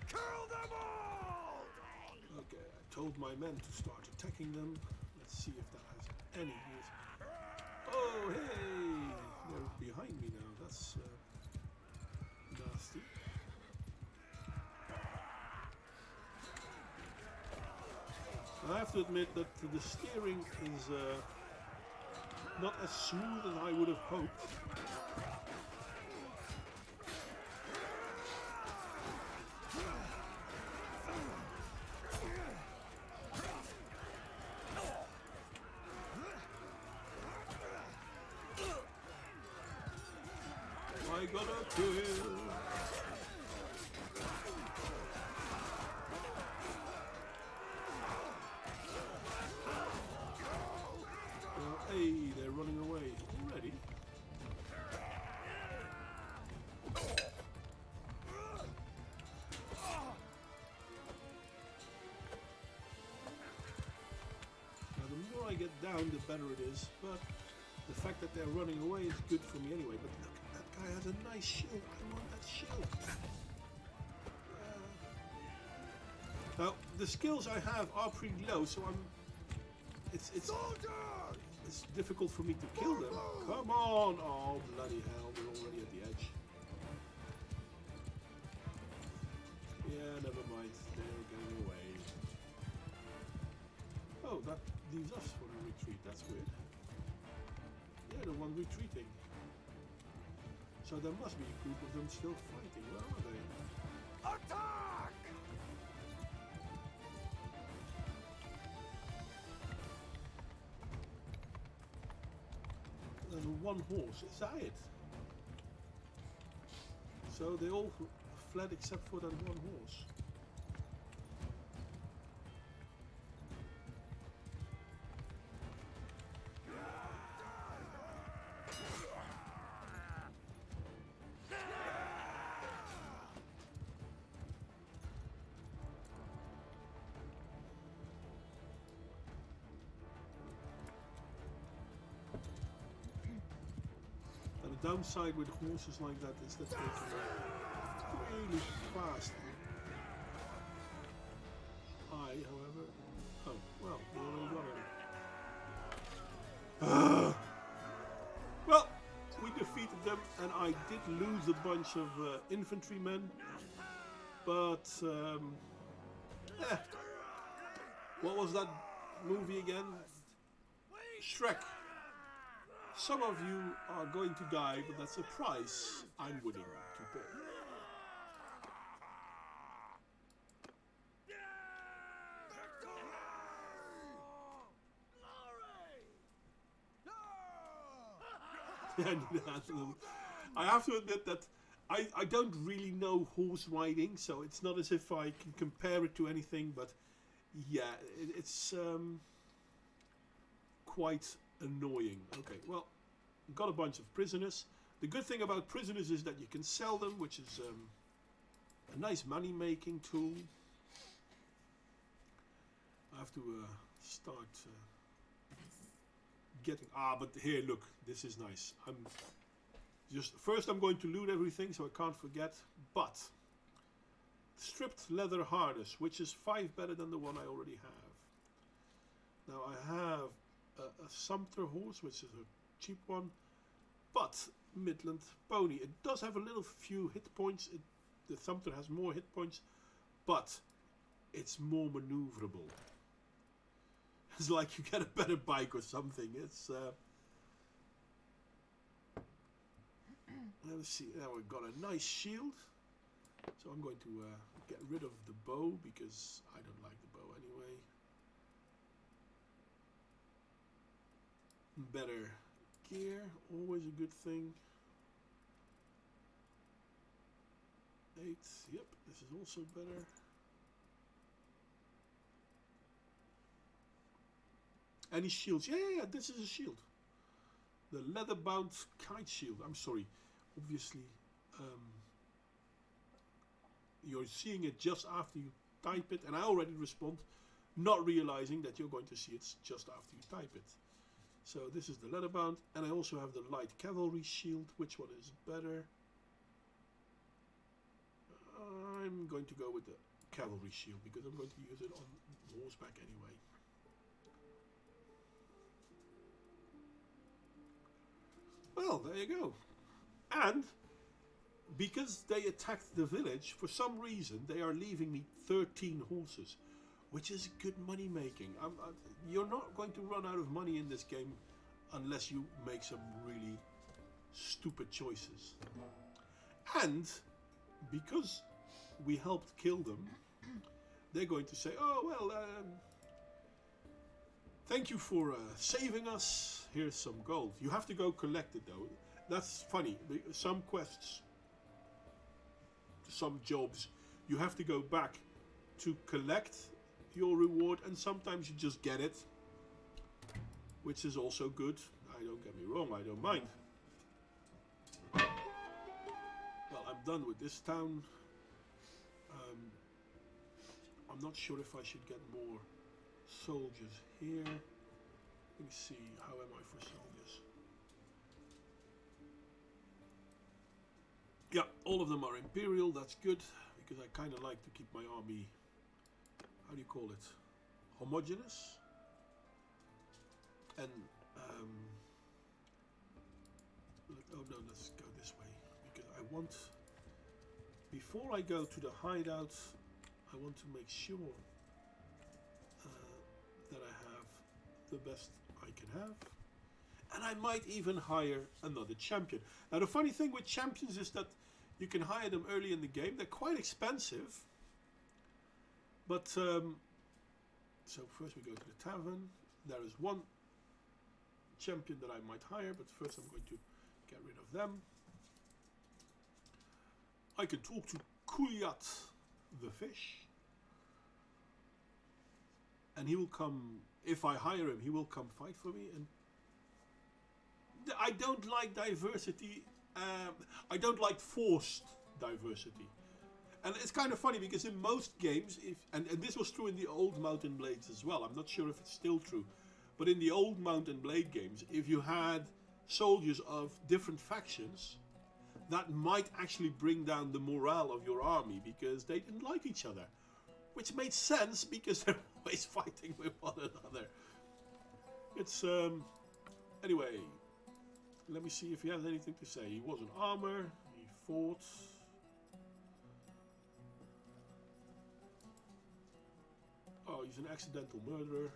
Kill them all! Okay, I told my men to start attacking them. Let's see if that has any use. Oh, hey! They're behind me now. That's nasty. I have to admit that the steering is not as smooth as I would have hoped. I got a kill. Hey, they're running away already. Now, the more I get down, the better it is. But the fact that they're running away is good for me anyway. But look, that guy has a nice shield. I want that shield. Now, the skills I have are pretty low, so it's difficult for me to kill them. Come on! Oh, bloody hell, we're already at the edge. Yeah, never mind. They're getting away. Oh, that leaves us for the retreat. That's weird. They're the one retreating. So there must be a group of them still fighting. Where are they? Attack! And one horse, is that it? So they all fled except for that one horse. The downside with horses like that is that they can really fast. I, however, oh well, we already got it. Well, we defeated them, and I did lose a bunch of infantrymen, but what was that movie again? Shrek. Some of you are going to die, but that's a price I'm willing to pay. I have to admit that I don't really know horse riding, so it's not as if I can compare it to anything, but yeah, it's quite annoying. Okay, well, got a bunch of prisoners. The good thing about prisoners is that you can sell them, which is a nice money-making tool. I have to start getting... but here, look, this is nice. First I'm going to loot everything, so I can't forget, but stripped leather harness, which is 5 better than the one I already have. Now I have a Sumpter horse, which is a cheap one, but Midland pony. It does have a little few hit points. The Sumpter has more hit points, but it's more maneuverable. It's like you get a better bike or something. It's let's see. Now we've got a nice shield. So I'm going to get rid of the bow because I don't like the bow anyway. Better gear, always a good thing. 8. Yep, this is also better. Any shields? Yeah, this is a shield. The leather-bound kite shield. I'm sorry. Obviously, you're seeing it just after you type it, and I already respond, not realizing that you're going to see it just after you type it. So this is the leather-bound, and I also have the light cavalry shield. Which one is better? I'm going to go with the cavalry shield because I'm going to use it on horseback anyway. Well, there you go. And because they attacked the village, for some reason they are leaving me 13 horses, which is good money making. You're not going to run out of money in this game unless you make some really stupid choices. And because we helped kill them, they're going to say, oh well, thank you for saving us. Here's some gold. You have to go collect it though. That's funny. Some quests, some jobs, you have to go back to collect your reward, and sometimes you just get it, which is also good. Don't get me wrong, I don't mind. Well, I'm done with this town. I'm not sure if I should get more soldiers here. Let me see, how am I for soldiers? Yeah, all of them are Imperial, that's good, because I kind of like to keep my army, how do you call it, homogeneous. And, oh no, let's go this way, because I want, before I go to the hideout, I want to make sure that I have the best I can have. And I might even hire another champion. Now the funny thing with champions is that you can hire them early in the game. They're quite expensive. But, so first we go to the tavern. There is one champion that I might hire, but first I'm going to get rid of them. I can talk to Kuliat the fish. And he will come, if I hire him, he will come fight for me. And I don't like diversity. I don't like forced diversity. And it's kind of funny because in most games, and this was true in the old Mount and Blades as well, I'm not sure if it's still true, but in the old Mount and Blade games, if you had soldiers of different factions, that might actually bring down the morale of your army because they didn't like each other. Which made sense because they're always fighting with one another. It's, anyway, let me see if he has anything to say. He was in armor, he fought. Oh, he's an accidental murderer.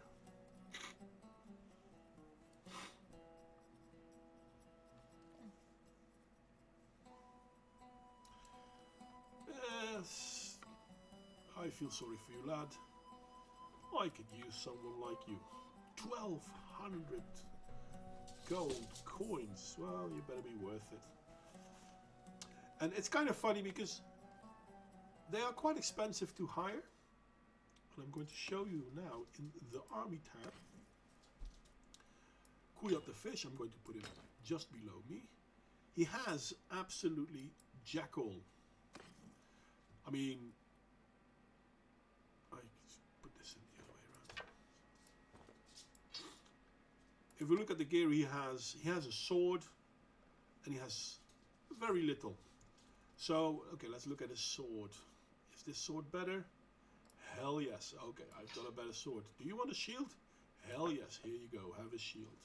Yes, I feel sorry for you, lad. I could use someone like you. 1,200 gold coins. Well, you better be worth it. And it's kind of funny because they are quite expensive to hire. And I'm going to show you now in the army tab. Kuyat the fish, I'm going to put him just below me. He has absolutely jack all. I mean, I put this in the other way around. If we look at the gear he has a sword and he has very little. So, okay, let's look at his sword. Is this sword better? Hell yes. Okay, I've got a better sword. Do you want a shield? Hell yes. Here you go. Have a shield.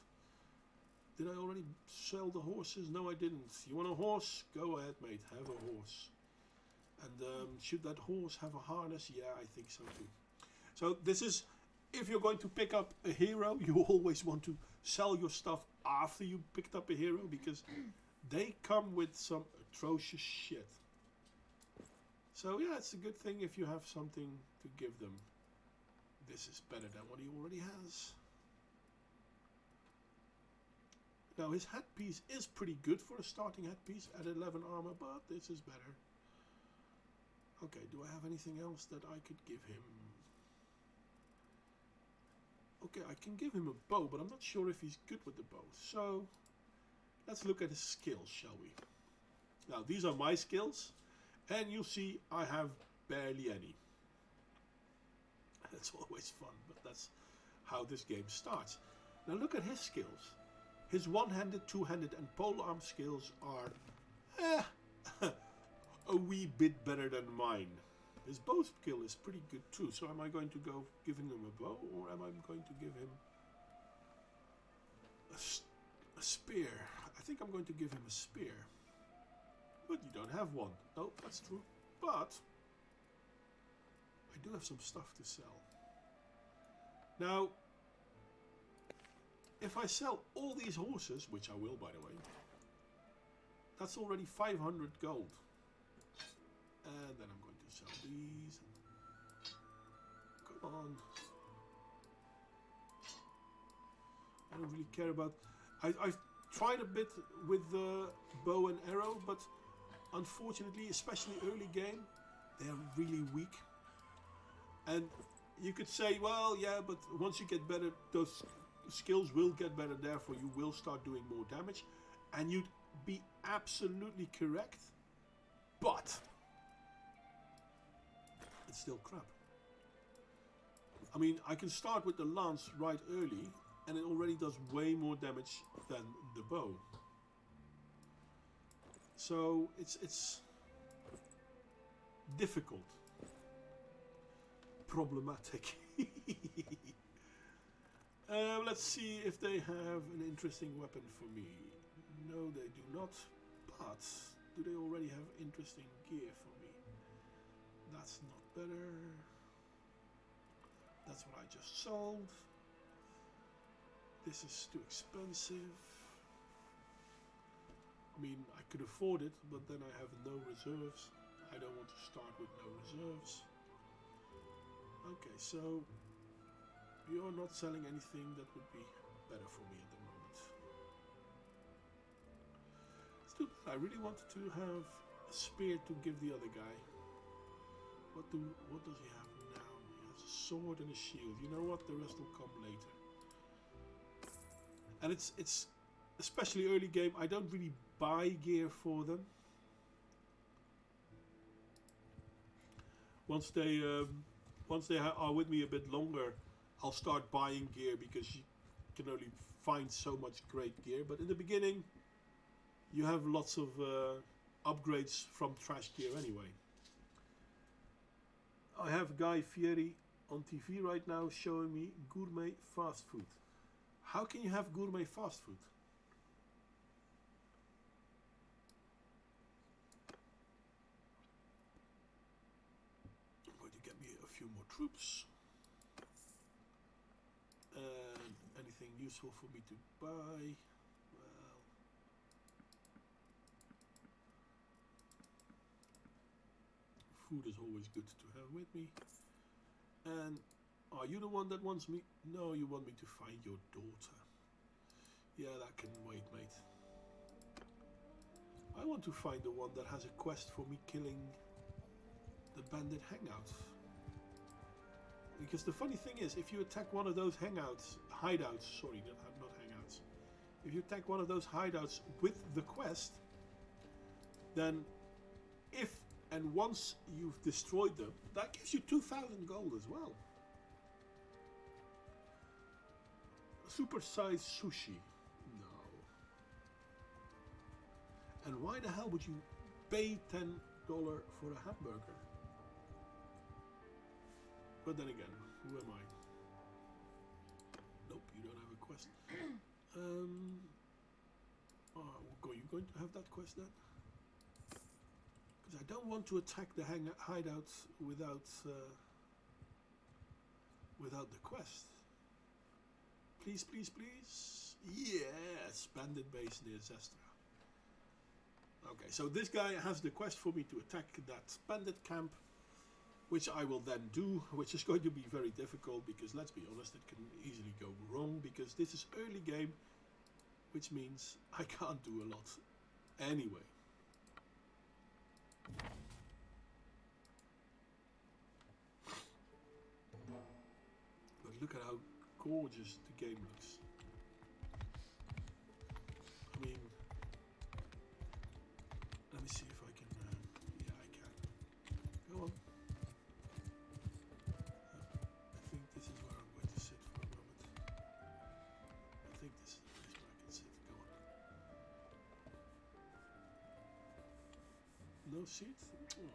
Did I already sell the horses? No, I didn't. You want a horse? Go ahead, mate. Have a horse. And should that horse have a harness? Yeah, I think so too. So this is, if you're going to pick up a hero, you always want to sell your stuff after you picked up a hero because they come with some atrocious shit. So yeah, it's a good thing if you have something to give them. This is better than what he already has. Now his headpiece is pretty good for a starting headpiece at 11 armor, but this is better. Okay, do I have anything else that I could give him? Okay, I can give him a bow, but I'm not sure if he's good with the bow. So, let's look at his skills, shall we? Now, these are my skills, and you'll see I have barely any. That's always fun, but that's how this game starts. Now look at his skills. His one-handed, two-handed and polearm skills are a wee bit better than mine. His bow skill is pretty good too, so am I going to go giving him a bow, or am I going to give him a spear? I think I'm going to give him a spear. But you don't have one. No, that's true. But I do have some stuff to sell. Now, if I sell all these horses, which I will by the way, that's already 500 gold. And then I'm going to sell these. Come on. I don't really care about... I've tried a bit with the bow and arrow, but unfortunately, especially early game, they are really weak. And you could say, well, yeah, but once you get better, those skills will get better, therefore you will start doing more damage. And you'd be absolutely correct, but it's still crap. I mean, I can start with the lance right early, and it already does way more damage than the bow. So it's difficult, problematic. Let's see if they have an interesting weapon for me. No, they do not. But do they already have interesting gear for me? That's not better. That's what I just sold. This is too expensive. I mean, I could afford it, but then I have no reserves. I don't want to start with no reserves. Okay, so you're not selling anything that would be better for me at the moment. It's too bad. I really wanted to have a spear to give the other guy. What does he have now? He has a sword and a shield. You know what? The rest will come later. And it's especially early game. I don't really buy gear for them. Once they are with me a bit longer, I'll start buying gear because you can only find so much great gear. But in the beginning, you have lots of upgrades from trash gear anyway. I have Guy Fieri on TV right now showing me gourmet fast food. How can you have gourmet fast food? I'm going to get me a few more troops. And anything useful for me to buy? Well, food is always good to have with me. And are you the one that wants me? No, you want me to find your daughter. Yeah, that can wait, mate. I want to find the one that has a quest for me killing the bandit hangouts. Because the funny thing is, if you attack one of those hideouts, sorry, not hangouts. If you attack one of those hideouts with the quest, then if and once you've destroyed them, that gives you 2,000 gold as well. Super-sized sushi. No. And why the hell would you pay $10 for a hamburger? But then again, who am I? Nope, you don't have a quest. Are you going to have that quest then? Because I don't want to attack the hideouts without the quest. Please, please, please. Yes, bandit base near Zestra. Okay, so this guy has the quest for me to attack that bandit camp, which I will then do, which is going to be very difficult because, let's be honest, it can easily go wrong because this is early game, which means I can't do a lot anyway. look at how gorgeous the game looks. I mean, let me see if I can. Yeah, I can. Go on. I think this is where I'm going to sit for a moment. I think this is the place where I can sit. Go on. No seat? Oh.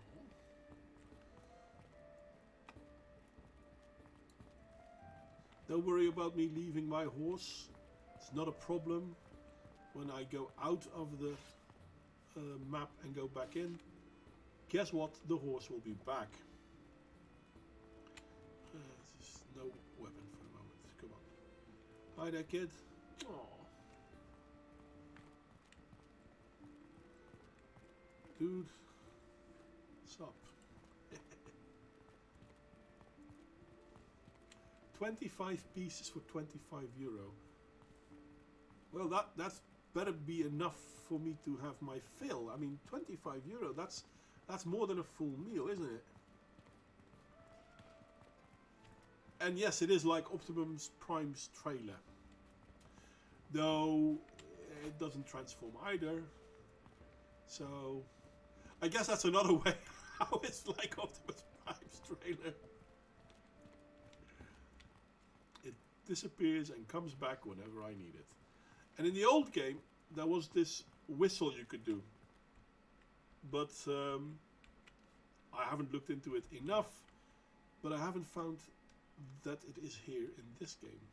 Don't worry about me leaving my horse. It's not a problem. When I go out of the map and go back in, guess what? The horse will be back. There's no weapon for the moment. Come on. Hi there, kid. Aww. Dude. What's up? 25 pieces for €25. Well, that's better be enough for me to have my fill. I mean, €25. That's more than a full meal, isn't it? And yes, it is like Optimus Prime's trailer, though it doesn't transform either. So, I guess that's another way how it's like Optimus Prime's trailer. It disappears and comes back whenever I need it. And in the old game, there was this whistle you could do. But I haven't looked into it enough. But I haven't found that it is here in this game.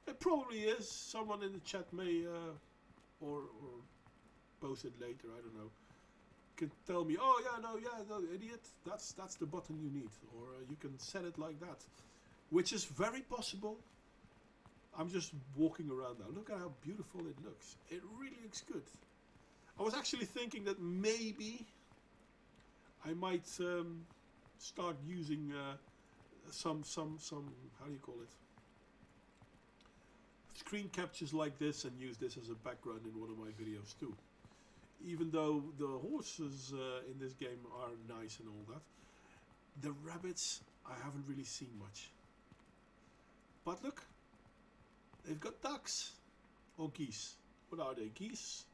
It probably is. Someone in the chat may, or post it later, I don't know, can tell me, oh yeah, no, idiot, that's the button you need. Or you can set it like that. Which is very possible. I'm just walking around now. Look at how beautiful it looks. It really looks good. I was actually thinking that maybe I might start using some how do you call it? Screen captures like this and use this as a background in one of my videos too. Even though the horses in this game are nice and all that, the rabbits I haven't really seen much. But look. They've got ducks. Or geese. What are they? Geese?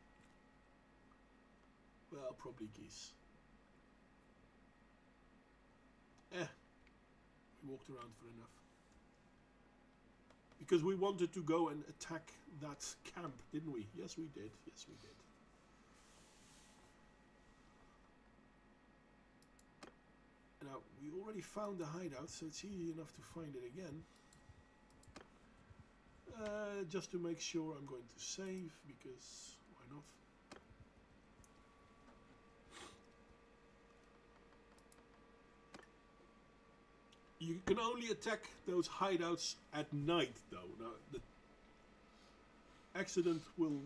Well, probably geese. We walked around for enough. Because we wanted to go and attack that camp, didn't we? Yes, we did. Yes, we did. Now, we already found the hideout, so it's easy enough to find it again. Just to make sure I'm going to save, because why not? You can only attack those hideouts at night, though. Now, the accident will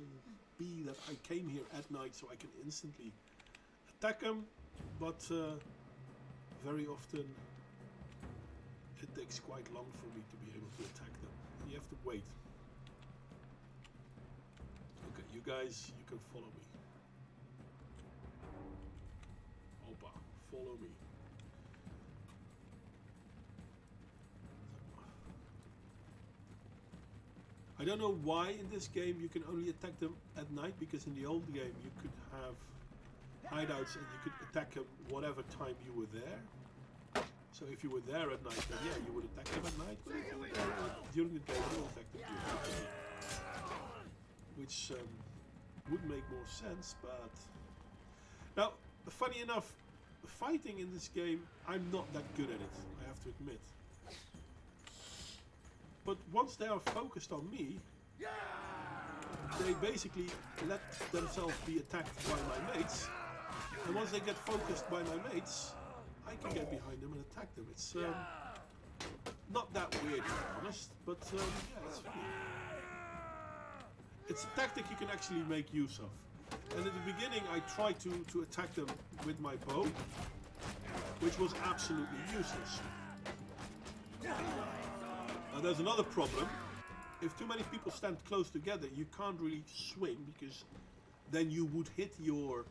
be that I came here at night, so I can instantly attack them, but very often it takes quite long for me to be able to attack them. You have to wait. Okay, you guys, you can follow me. Opa, follow me. I don't know why in this game you can only attack them at night, because in the old game you could have hideouts and you could attack them whatever time you were there. So if you were there at night, then yeah, you would attack them at night. But if you were there during the day, you would attack them during the day. Which would make more sense, but... Now, funny enough, fighting in this game, I'm not that good at it, I have to admit. But once they are focused on me, they basically let themselves be attacked by my mates. And once they get focused by my mates, I can get behind them and attack them. It's not that weird, to be honest, but yeah, it's funny. It's a tactic you can actually make use of. And at the beginning I tried to attack them with my bow, which was absolutely useless. Now there's another problem. If too many people stand close together, you can't really swing, because then you would hit your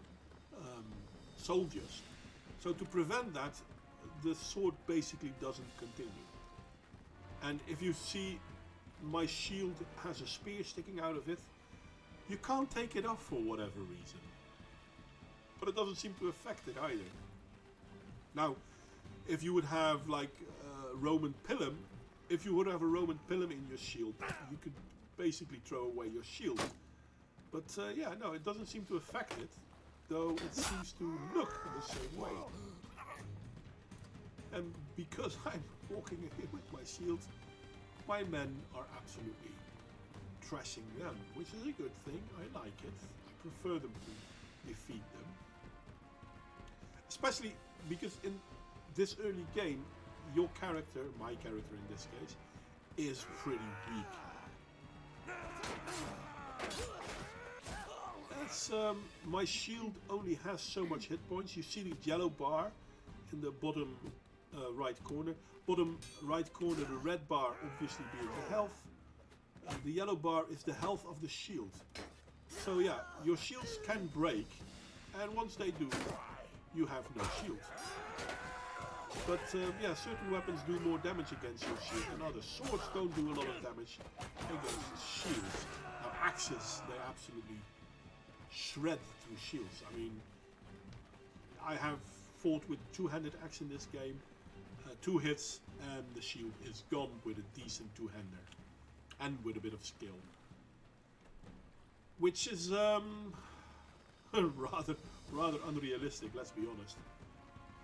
soldiers. So to prevent that, the sword basically doesn't continue. And if you see my shield has a spear sticking out of it, you can't take it off for whatever reason. But it doesn't seem to affect it either. Now, if you would have like Roman Pilum, if you would have a Roman Pilum in your shield, you could basically throw away your shield. But yeah, no, it doesn't seem to affect it, though it seems to look the same way. And because I'm walking here with my shield, my men are absolutely trashing them, which is a good thing. I like it. I prefer them to defeat them. Especially because in this early game, your character, my character in this case, is pretty weak. That's, my shield only has so much hit points. You see the yellow bar in the bottom right corner. Bottom right corner, the red bar obviously being the health. The yellow bar is the health of the shield. So yeah, your shields can break, and once they do, you have no shield. But yeah, certain weapons do more damage against your shield than others. Swords don't do a lot of damage against shields. Now axes, they absolutely shred through shields. I mean, I have fought with two-handed axe in this game. 2 hits and the shield is gone with a decent two-hander. And with a bit of skill. Which is rather unrealistic, let's be honest.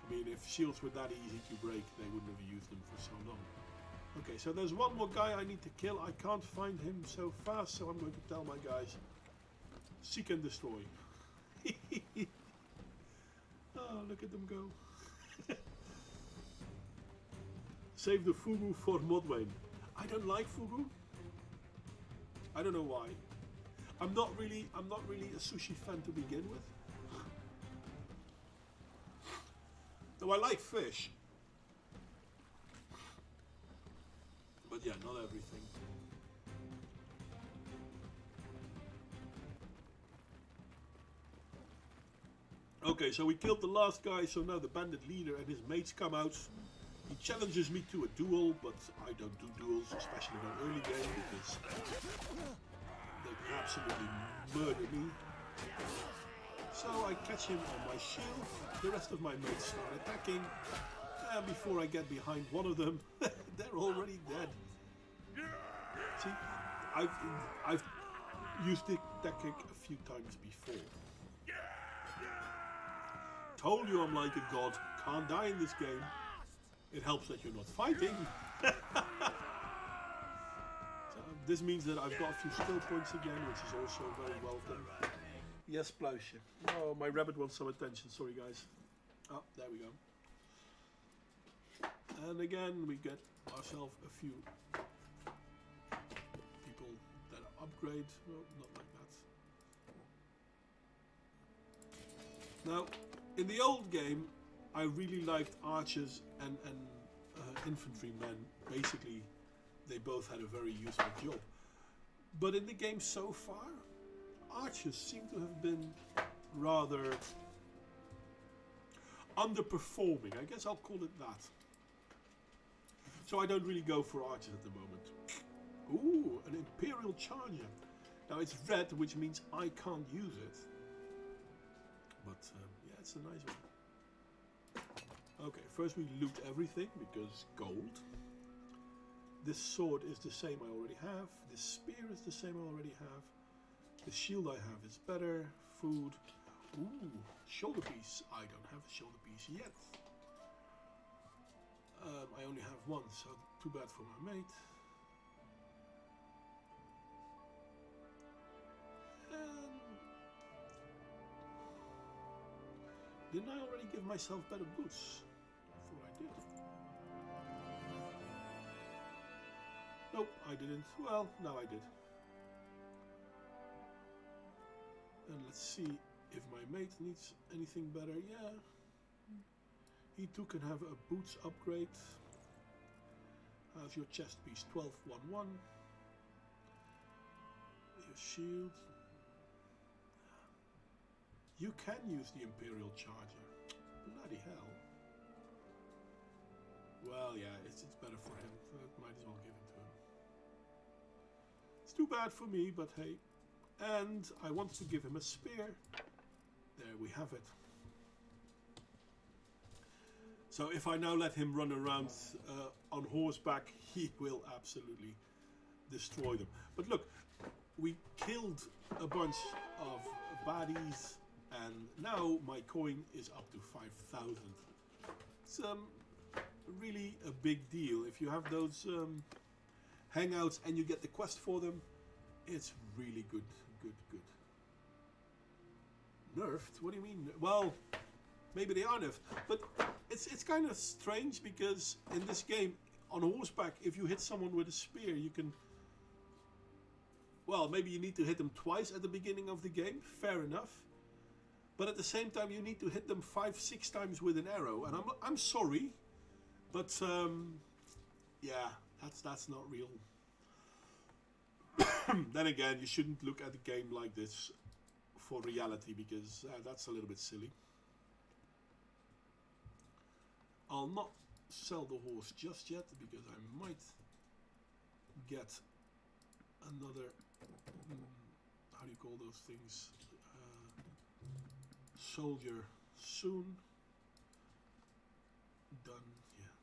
I mean, if shields were that easy to break, they wouldn't have used them for so long. Okay, so there's one more guy I need to kill. I can't find him so fast, so I'm going to tell my guys, seek and destroy. Oh, look at them go. Save the Fugu for Modwane. I don't like Fugu. I don't know why. I'm not really a sushi fan to begin with. Though I like fish. But yeah, not everything. Okay, so we killed the last guy, so now the bandit leader and his mates come out. He challenges me to a duel, but I don't do duels, especially in an early game, because they can absolutely murder me. So I catch him on my shield, the rest of my mates start attacking, and before I get behind one of them, they're already dead. See, I've used the tactic a few times before. Told you I'm like a god, can't die in this game. It helps that you're not fighting. So this means that I've got a few skill points again, which is also very welcome. Yes, Pluisje. Oh, my rabbit wants some attention. Sorry, guys. Oh, there we go. And again, we get ourselves a few people that upgrade. Well, not like that. Now, in the old game, I really liked archers and infantrymen. Basically, they both had a very useful job. But in the game so far, archers seem to have been rather underperforming. I guess I'll call it that. So I don't really go for archers at the moment. Ooh, an Imperial Charger. Now it's red, which means I can't use it. But yeah, it's a nice one. Okay, first we loot everything because gold. This sword is the same I already have. This spear is the same I already have. The shield I have is better. Food. Ooh, shoulder piece. I don't have a shoulder piece yet. I only have one, so too bad for my mate. Didn't I already give myself better boots? I thought I did. Nope, I didn't. Well, now I did. And let's see if my mate needs anything better. Yeah. He too can have a boots upgrade. How's your chest piece? 1211. Your shield. You can use the Imperial Charger. Bloody hell. Well, yeah, it's better for him. So might as well give it to him. It's too bad for me, but hey. And I want to give him a spear. There we have it. So if I now let him run around on horseback, he will absolutely destroy them. But look, we killed a bunch of baddies, and now my coin is up to 5,000. It's really a big deal. If you have those hangouts and you get the quest for them, it's really good. Nerfed? What do you mean? Well, maybe they are nerfed, but it's kind of strange because in this game, on horseback, if you hit someone with a spear, you can... Well, maybe you need to hit them twice at the beginning of the game, fair enough. But at the same time, you need to hit them 5-6 times with an arrow. And I'm sorry, but yeah, that's not real. Then again, you shouldn't look at a game like this for reality, because that's a little bit silly. I'll not sell the horse just yet, because I might get another, how do you call those things, soldier soon. Done, yeah.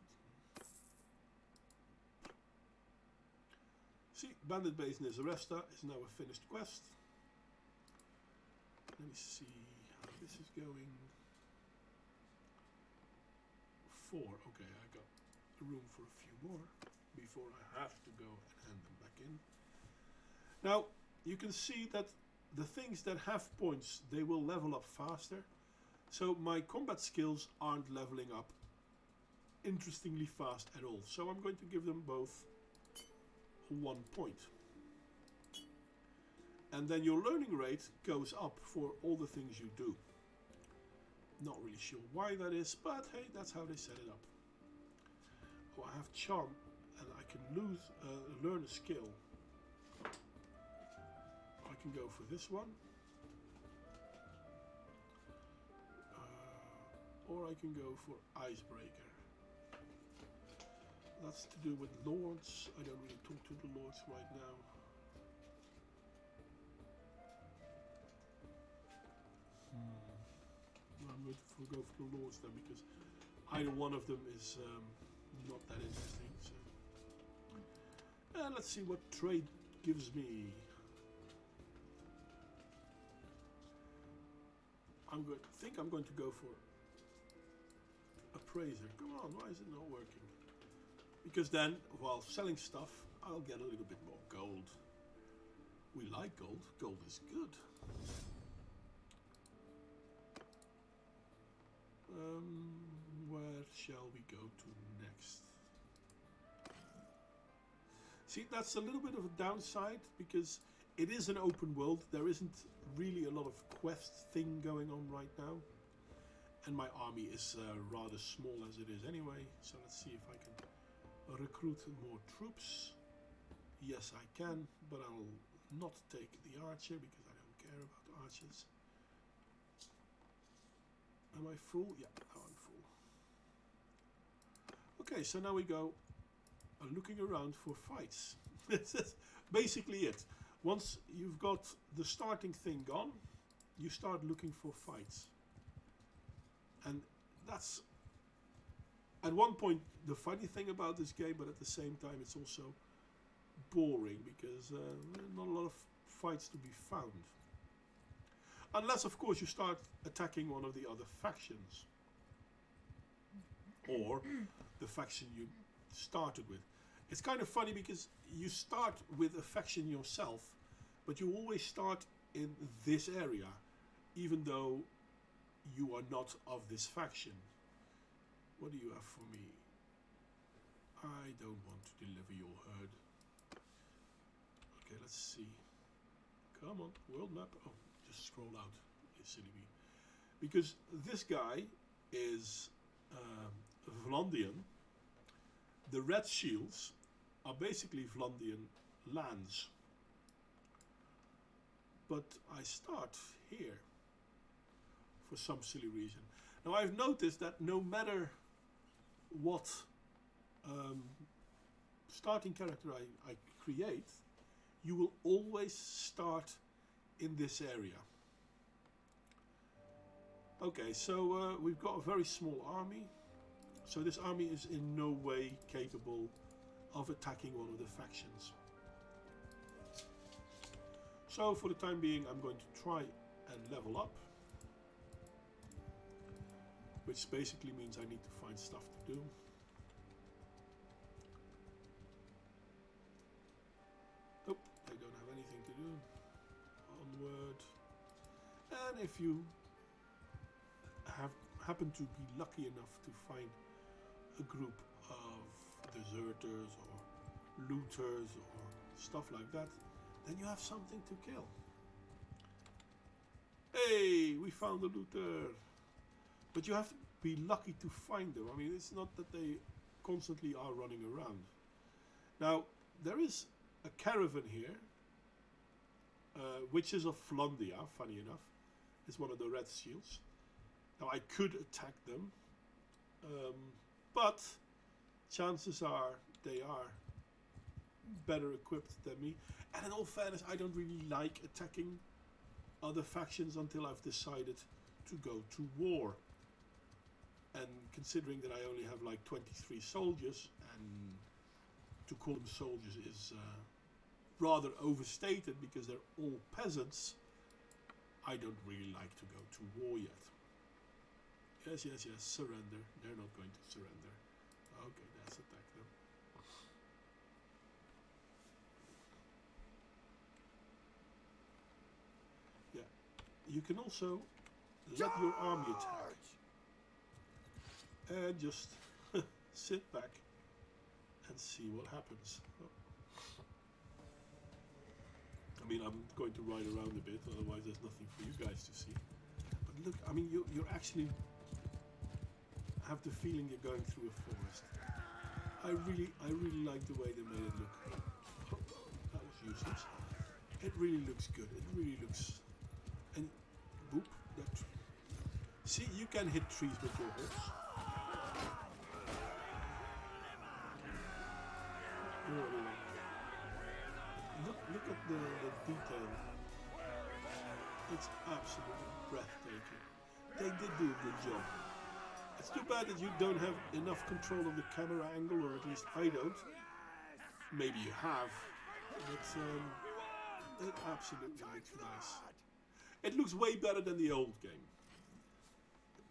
See, Bandit Base Nezaresta is now a finished quest. Let me see how this is going. 4, okay, I got room for a few more before I have to go and hand them back in. Now, you can see that the things that have points, they will level up faster. So my combat skills aren't leveling up interestingly fast at all. So I'm going to give them both 1 point. And then your learning rate goes up for all the things you do. Not really sure why that is, but hey, that's how they set it up. Oh, I have charm, and I can learn a skill. I can go for this one. Or I can go for Icebreaker. That's to do with lords. I don't really talk to the lords right now. I'm going to go for the lords then, because either one of them is not that interesting. So, let's see what trade gives me. I think I'm going to go for Appraiser. Come on, why is it not working? Because then, while selling stuff, I'll get a little bit more gold. We like gold. Gold is good. Where shall we go to next? See, that's a little bit of a downside, because it is an open world. There isn't really a lot of quest thing going on right now. And my army is rather small as it is anyway. So let's see if I can recruit more troops. Yes, I can, but I'll not take the archer because I don't care about archers. Am I full? Yeah, now I'm full. Okay, so now we go looking around for fights. That's basically it. Once you've got the starting thing gone, you start looking for fights. And that's, at one point, the funny thing about this game, but at the same time it's also boring, because not a lot of fights to be found. Unless, of course, you start attacking one of the other factions. Or the faction you started with. It's kind of funny because you start with a faction yourself, but you always start in this area, even though you are not of this faction. What do you have for me? I don't want to deliver your herd. Okay, let's see. Come on, world map. Oh, just scroll out, silly me. Because this guy is Vlandian. The red shields are basically Vlandian lands. But I start here for some silly reason. Now I've noticed that no matter what starting character I create, you will always start in this area. Okay, so we've got a very small army. So this army is in no way capable of attacking one of the factions. So for the time being, I'm going to try and level up. Which basically means I need to find stuff to do. Nope, I don't have anything to do. Onward. And if you happen to be lucky enough to find a group of deserters or looters or stuff like that, then you have something to kill. Hey, we found a looter. But you have to be lucky to find them. I mean, it's not that they constantly are running around. Now, there is a caravan here, which is of Flandia, funny enough. It's one of the red shields. Now, I could attack them, but chances are they are better equipped than me. And in all fairness, I don't really like attacking other factions until I've decided to go to war. And considering that I only have like 23 soldiers, and to call them soldiers is rather overstated because they're all peasants, I don't really like to go to war yet. Yes, yes, yes, surrender. They're not going to surrender. Okay, let's attack them. Yeah, you can also let your army attack. And just sit back and see what happens. I mean, I'm going to ride around a bit, otherwise there's nothing for you guys to see. But look, I mean, you're actually have the feeling you're going through a forest. I really like the way they made it look. Oh, that was useless. It really looks good. It really looks. And boop, that. See, you can hit trees with your horse. Look at the detail. It's absolutely breathtaking. They did do a good job. It's too bad that you don't have enough control of the camera angle, or at least I don't. Maybe you have, but it absolutely looks nice. It looks way better than the old game.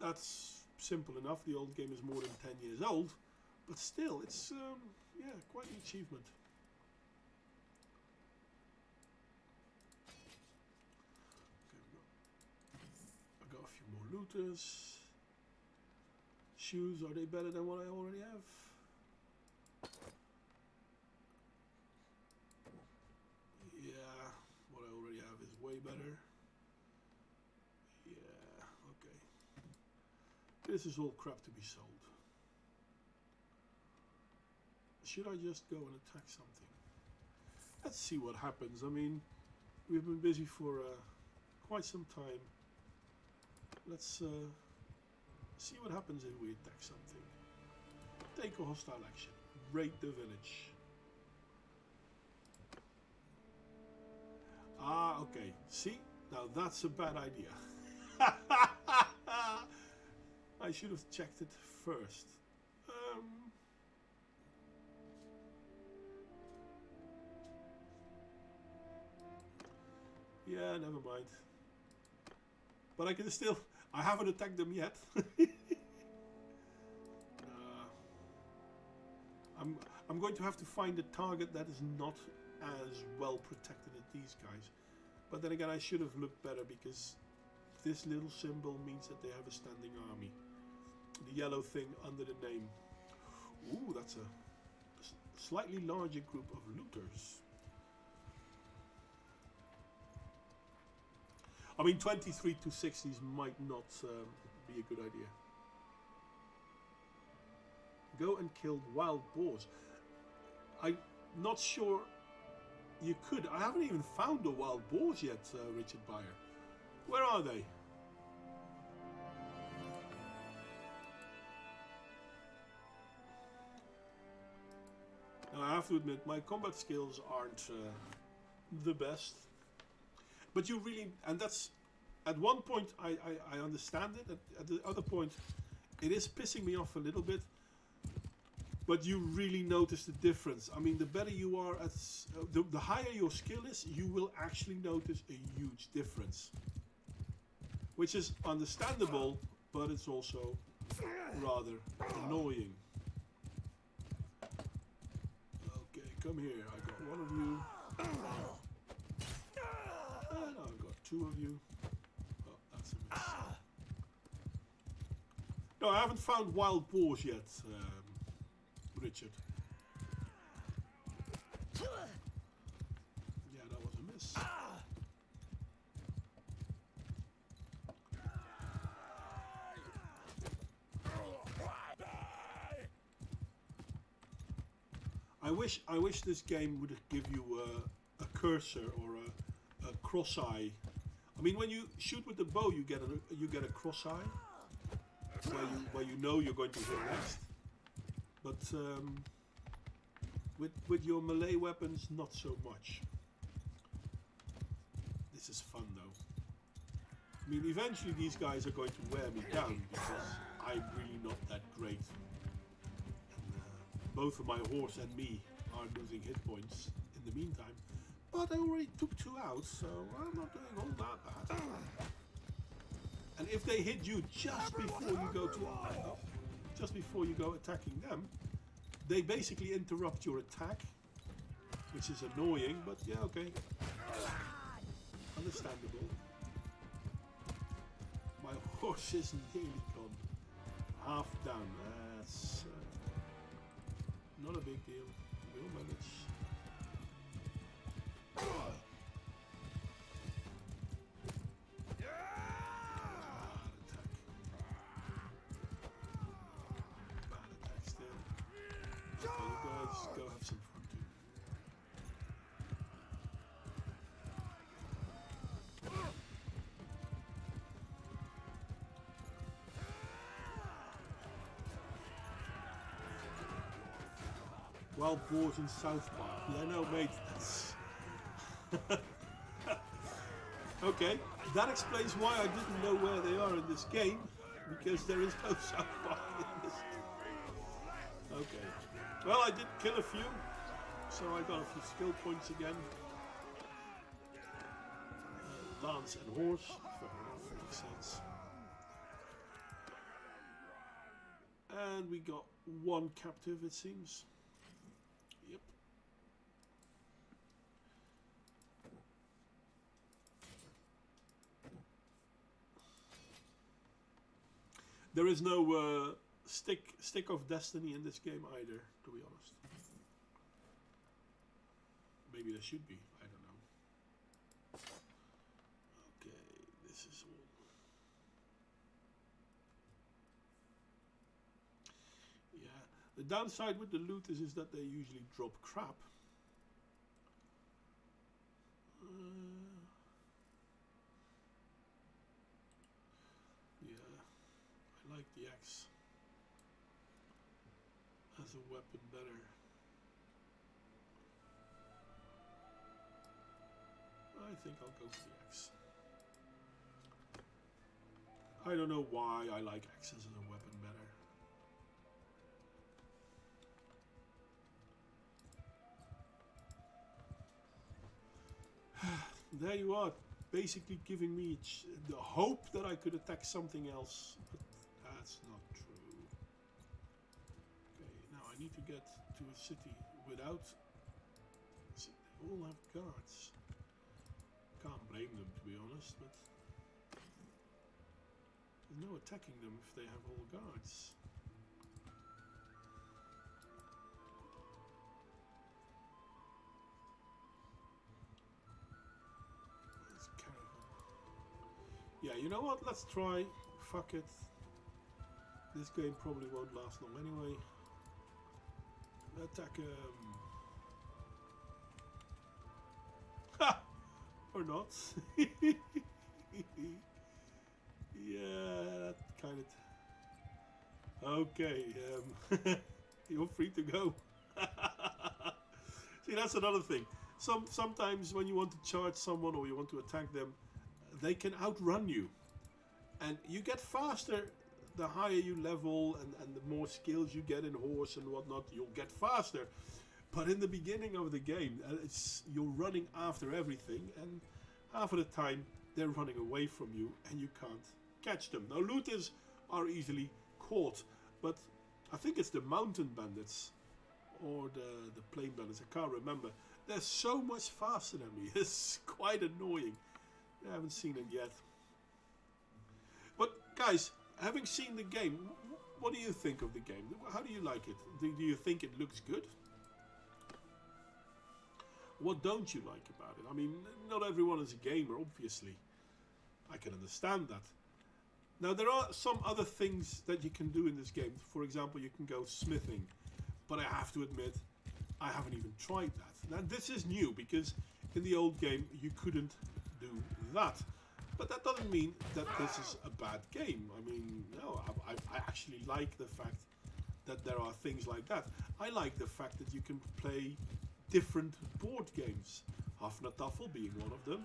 That's simple enough. The old game is more than 10 years old, but still, it's yeah, quite an achievement. Okay, I got a few more looters. Shoes, are they better than what I already have? Yeah, what I already have is way better. Yeah, okay. This is all crap to be sold. Should I just go and attack something? Let's see what happens. I mean, we've been busy for quite some time. Let's see what happens if we attack something. Take a hostile action. Raid the village. Ah, okay. See? Now that's a bad idea. I should have checked it first. Yeah, never mind. But I can still... I haven't attacked them yet. I'm going to have to find a target that is not as well protected as these guys. But then again, I should have looked better because this little symbol means that they have a standing army. The yellow thing under the name. Ooh, that's a slightly larger group of looters. I mean, 23 to 60s might not be a good idea. Go and kill wild boars. I'm not sure you could. I haven't even found the wild boars yet, Richard Beyer. Where are they? have to admit, my combat skills aren't the best. But you really, and that's, at one point I understand it, at the other point it is pissing me off a little bit. But you really notice the difference. I mean, the better you are at, the higher your skill is, you will actually notice a huge difference. Which is understandable, but it's also rather annoying. Okay, come here. I got one of you. And I've got two of you. Oh, that's a miss. No, I haven't found wild boars yet, Richard. Yeah, that was a miss. I wish this game would give you a cursor or a cross eye. I mean, when you shoot with the bow, you get a cross eye where you know you're going to hit next. But with your melee weapons, not so much. This is fun though. I mean, eventually these guys are going to wear me down because I'm really not that great. And, both of my horse and me are losing hit points in the meantime. But I already took 2 out, so I'm not doing all that bad. And if they hit you just before you go to just before you go attacking them, they basically interrupt your attack, which is annoying, but yeah, okay. Understandable. My horse is nearly gone. Half down. That's not a big deal. We'll manage. Go have some fun too. Wild boars in South Park. Yeah, no, mate. That's okay. That explains why I didn't know where they are in this game, because there is no South Park in this game. Okay. Well, I did kill a few, so I got a few skill points again. Lance and horse, fair enough, makes sense. And we got 1 captive, it seems. Yep. There is no stick of destiny in this game either, to be honest. Maybe there should be, I don't know. Okay, this is all. Yeah, the downside with the loot is that they usually drop crap. Yeah, I like the axe as a weapon better. I think I'll go for the axe. I don't know why I like axes as a weapon better. There you are, basically giving me the hope that I could attack something else, but that's not true. Okay, now I need to get to a city without... See, they all have guards. Can't blame them, to be honest, but there's no attacking them if they have all guards. Let's caravan. Yeah, you know what? Let's try. Fuck it. This game probably won't last long anyway. Attack him. Ha! Or not. Yeah, that kind of... Okay, you're free to go. See, that's another thing. Sometimes when you want to charge someone or you want to attack them, they can outrun you. And you get faster the higher you level and the more skills you get in horse and whatnot, you'll get faster. But in the beginning of the game, you're running after everything, and half of the time they're running away from you and you can't catch them. Now looters are easily caught, but I think it's the mountain bandits or the plain bandits, I can't remember. They're so much faster than me. It's quite annoying. I haven't seen it yet. But guys, having seen the game, what do you think of the game? How do you like it? Do you think it looks good? What don't you like about it? I mean, not everyone is a gamer, obviously. I can understand that. Now, there are some other things that you can do in this game. For example, you can go smithing. But I have to admit, I haven't even tried that. Now, this is new, because in the old game, you couldn't do that. But that doesn't mean that this is a bad game. I mean, no, I actually like the fact that there are things like that. I like the fact that you can play different board games. Hafnartafel being one of them.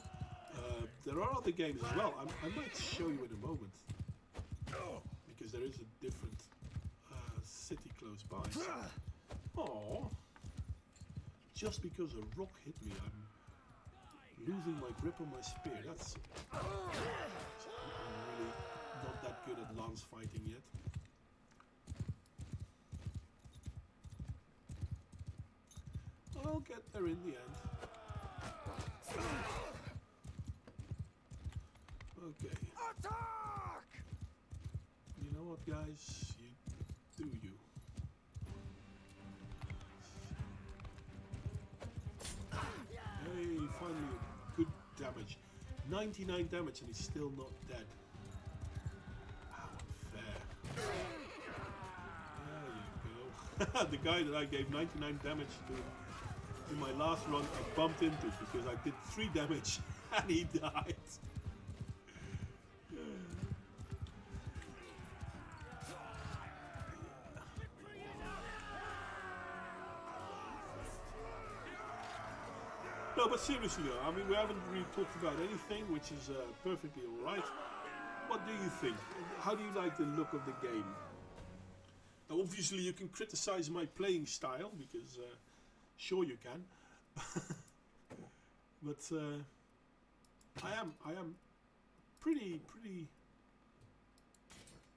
There are other games as well. I might show you in a moment. Because there is a different city close by. Oh, just because a rock hit me, I'm losing my grip on my spear. I'm really not that good at lance fighting yet. I'll get there in the end. Okay. Attack! You know what, guys? You do you. Hey, finally a good damage. 99 damage and he's still not dead. How unfair. There you go. The guy that I gave 99 damage to in my last run, I bumped into because I did 3 damage and he died. No, but seriously though, I mean, we haven't really talked about anything, which is perfectly alright. What do you think? How do you like the look of the game? Now, obviously you can criticize my playing style, because sure you can. But I am pretty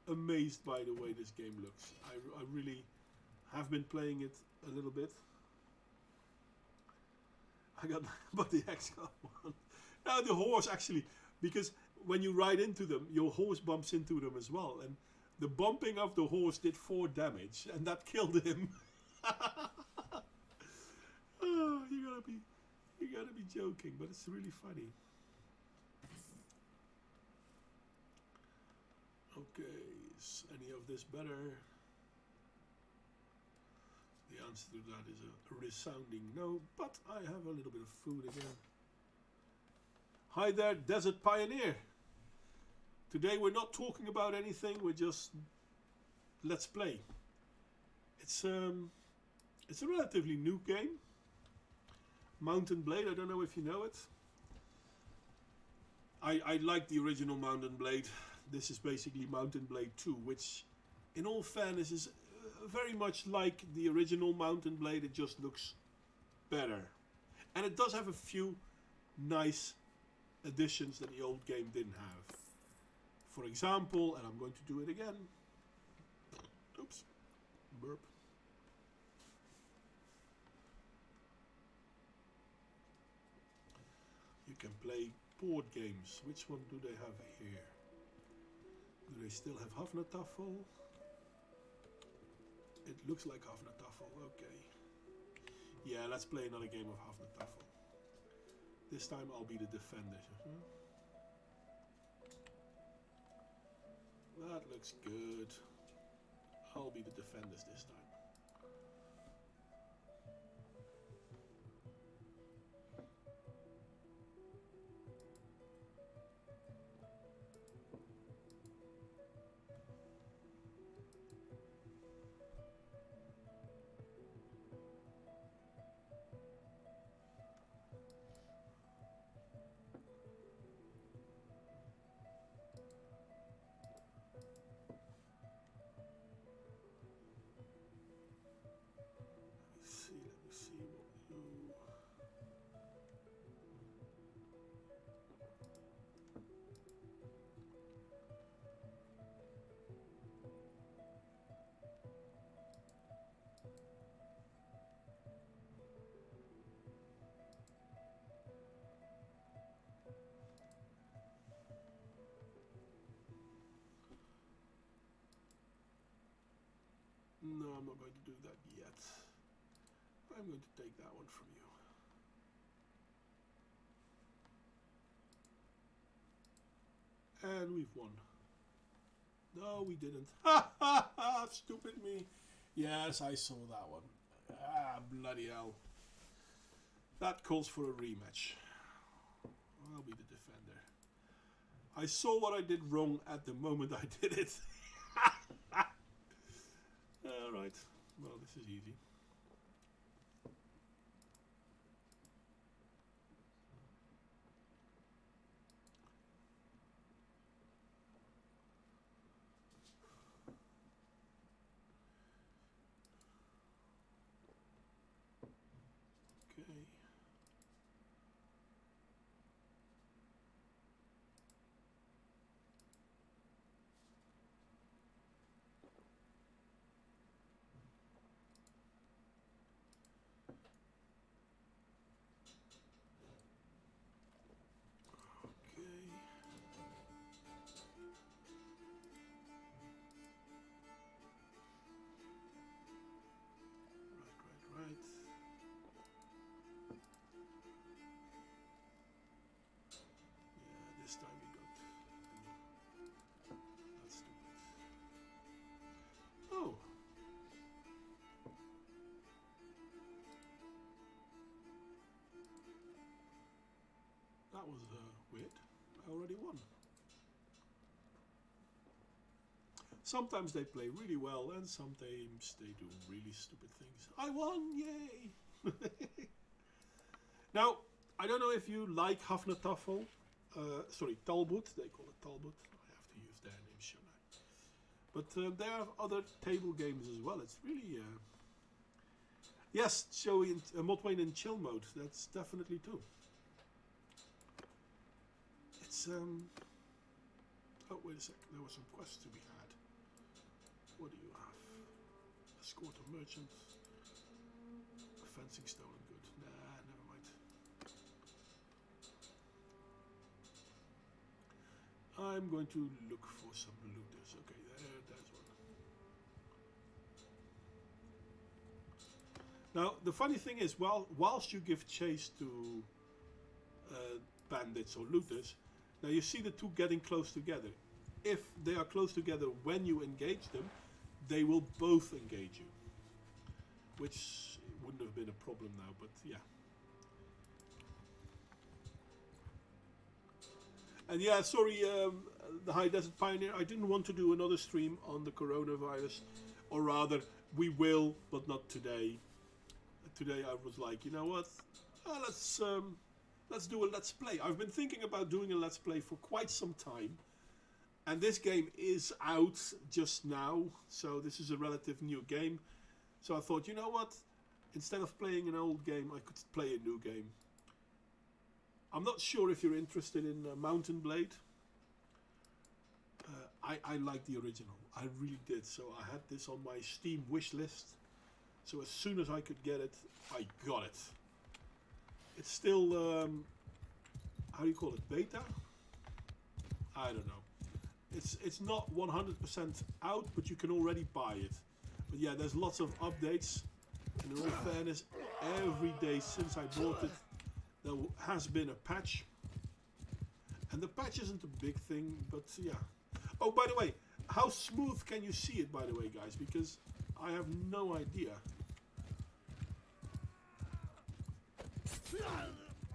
amazed by the way this game looks. I really have been playing it a little bit. I got but the X got one. Now the horse actually, because when you ride into them, your horse bumps into them as well, and the bumping of the horse did 4 damage, and that killed him. Oh, you gotta be joking, but it's really funny. Okay, is any of this better? The answer to that is a resounding no, but I have a little bit of food again. Hi there, Desert Pioneer. Today we're not talking about anything, we're just let's play. It's a relatively new game. Mountain Blade, I don't know if you know it. I like the original Mountain Blade. This is basically Mountain Blade 2, which in all fairness is very much like the original Mountain Blade. It just looks better. And it does have a few nice additions that the old game didn't have. For example, and I'm going to do it again. Oops. Burp. You can play board games. Which one do they have here? Do they still have Hafnartafel? It looks like Hafnartafel, okay. Yeah, let's play another game of Hafnartafel. This time I'll be the defender. That looks good. I'll be the defenders this time. No, I'm not going to do that yet. I'm going to take that one from you. And we've won. No, we didn't. Ha ha ha! Stupid me. Yes, I saw that one. Ah, bloody hell. That calls for a rematch. I'll be the defender. I saw what I did wrong at the moment I did it. Alright. Well, this is easy. Okay. Right. Yeah, this time we got. That's stupid. Oh. That was weird. I already won. Sometimes they play really well, and sometimes they do really stupid things. I won! Yay! Now, I don't know if you like Hafnartafel. Sorry, Talbot. They call it Talbot. I have to use their name, shouldn't I? But there are other table games as well. It's really... yes, showing Modwayne in chill mode. That's definitely too. It's... Oh, wait a sec. There were some quests to be had. What do you have? Escort a merchant. A fencing stolen good. Nah, never mind. I'm going to look for some looters. Okay, there's one. Now, the funny thing is, whilst you give chase to bandits or looters, now you see the two getting close together. If they are close together when you engage them, they will both engage you. Which wouldn't have been a problem now, but yeah. And yeah, sorry, the High Desert Pioneer, I didn't want to do another stream on the coronavirus. Or rather, we will, but not today. Today I was like, you know what? Let's do a Let's Play. I've been thinking about doing a Let's Play for quite some time. And this game is out just now, so this is a relative new game. So I thought, you know what? Instead of playing an old game, I could play a new game. I'm not sure if you're interested in Mountain Blade. I like the original. I really did. So I had this on my Steam wish list. So as soon as I could get it, I got it. It's still, how do you call it, beta? I don't know. It's not 100% out, but you can already buy it. But yeah, there's lots of updates. And in all fairness, every day since I bought it, there has been a patch. And the patch isn't a big thing, but yeah. Oh, by the way, how smooth can you see it, by the way, guys? Because I have no idea.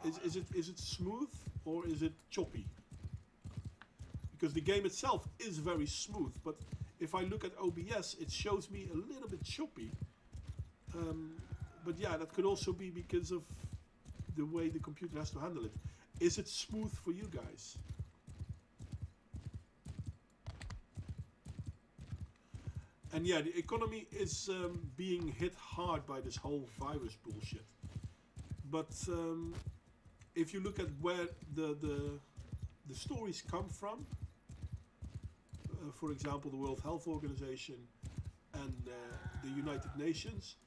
Is it smooth or is it choppy? Because the game itself is very smooth, but if I look at OBS, it shows me a little bit choppy. But yeah, that could also be because of the way the computer has to handle it. Is it smooth for you guys? And yeah, the economy is being hit hard by this whole virus bullshit. But if you look at where the stories come from, for example, the World Health Organization and the United Nations,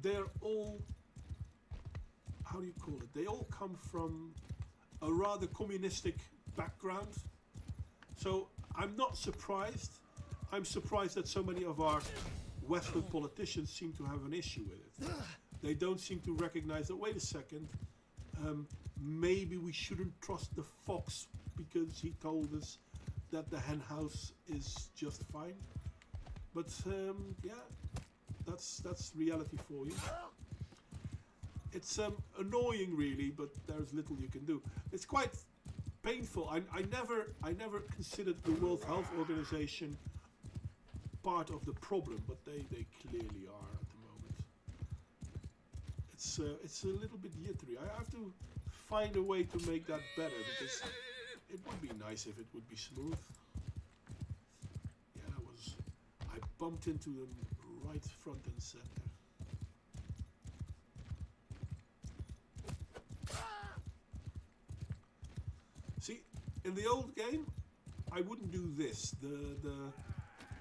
they're all, how do you call it? They all come from a rather communistic background. So I'm not surprised. I'm surprised that so many of our Western politicians seem to have an issue with it. They don't seem to recognize that, wait a second, maybe we shouldn't trust the fox because he told us that the hen house is just fine. But yeah, that's reality for you. It's annoying really, but there's little you can do. It's quite painful. I never considered the World Health Organization part of the problem, but they clearly are at the moment. It's a little bit jittery. I have to find a way to make that better, because it would be nice if it would be smooth. Yeah, I bumped into them right front and center. See, in the old game, I wouldn't do this. The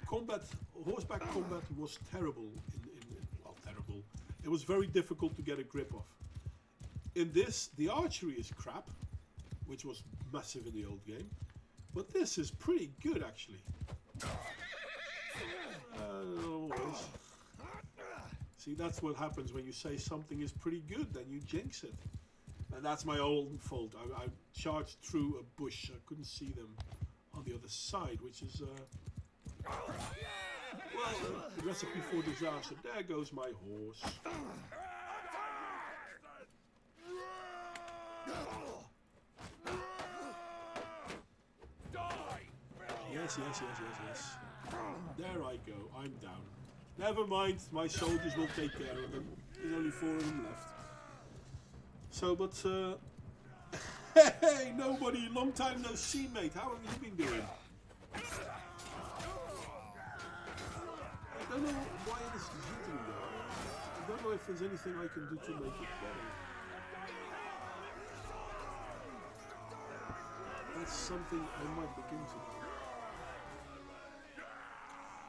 combat, horseback combat was terrible. Well, terrible. It was very difficult to get a grip of. In this, the archery is crap, which was massive in the old game. But this is pretty good, actually. Always. See, that's what happens when you say something is pretty good, then you jinx it. And that's my own fault. I charged through a bush. I couldn't see them on the other side, which is well, a recipe for disaster. There goes my horse. Yes. There I go. I'm down. Never mind. My soldiers will take care of them. There's only 4 of them left. So, but, hey, nobody, long time no see, mate. How have you been doing? I don't know why it is hitting though. I don't know if there's anything I can do to make it better. That's something I might look into.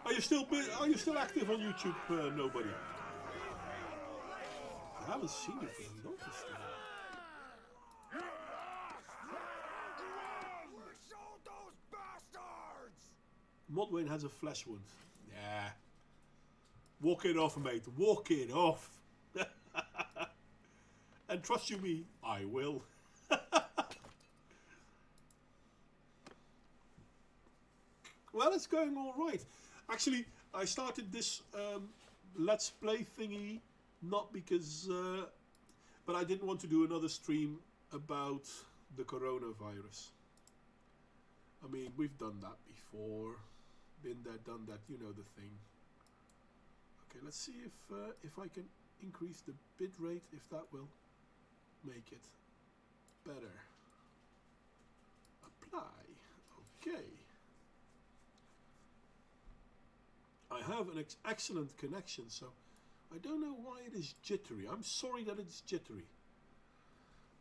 Are you still active on YouTube, nobody? I haven't seen it for a notice. Modwayne has a flesh wound. Yeah. Walk it off, mate. Walk it off. And trust you me, I will. Well, it's going all right. Actually, I started this Let's Play thingy not because... but I didn't want to do another stream about the coronavirus. I mean, we've done that before. Been there, done that, you know the thing. Okay, let's see if I can increase the bit rate, if that will make it better. Apply. Okay. I have an excellent connection, so I don't know why it is jittery. I'm sorry that it's jittery.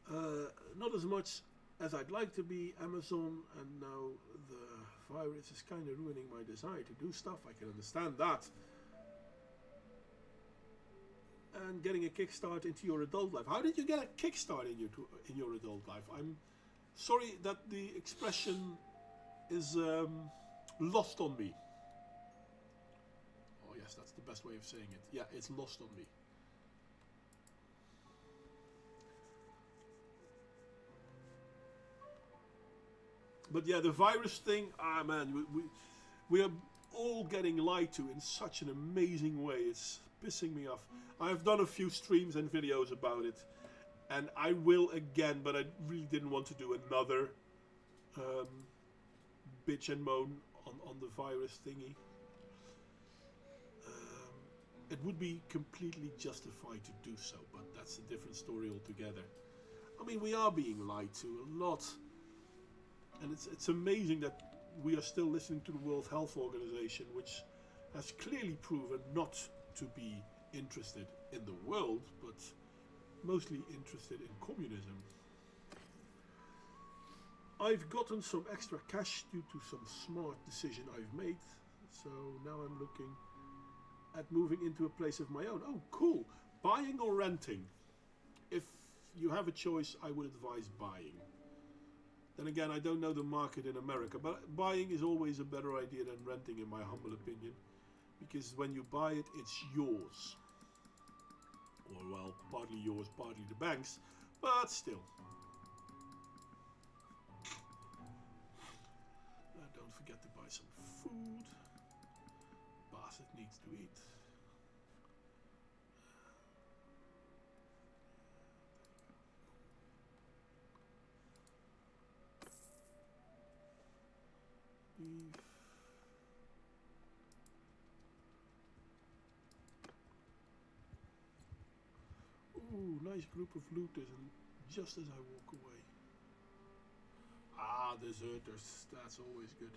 Not as much as I'd like to be, Amazon, and now the virus is kind of ruining my desire to do stuff. I can understand that. And getting a kickstart into your adult life. How did you get a kickstart in your adult life? I'm sorry that the expression is lost on me. Oh yes, that's the best way of saying it. Yeah, it's lost on me. But yeah, the virus thing, man, we are all getting lied to in such an amazing way. It's pissing me off. I've done a few streams and videos about it, and I will again, but I really didn't want to do another bitch and moan on the virus thingy. It would be completely justified to do so, but that's a different story altogether. I mean, we are being lied to a lot. And it's amazing that we are still listening to the World Health Organization, which has clearly proven not to be interested in the world, but mostly interested in communism. I've gotten some extra cash due to some smart decision I've made, so now I'm looking at moving into a place of my own. Oh, cool. Buying or renting? If you have a choice, I would advise buying. Then again, I don't know the market in America, but buying is always a better idea than renting, in my humble opinion, Because when you buy it, it's yours. Or, well, partly yours, partly the bank's, but still. Don't forget to buy some food. Bastard needs to eat. Beef. Ooh, nice group of looters, and just as I walk away. Ah, deserters, that's always good.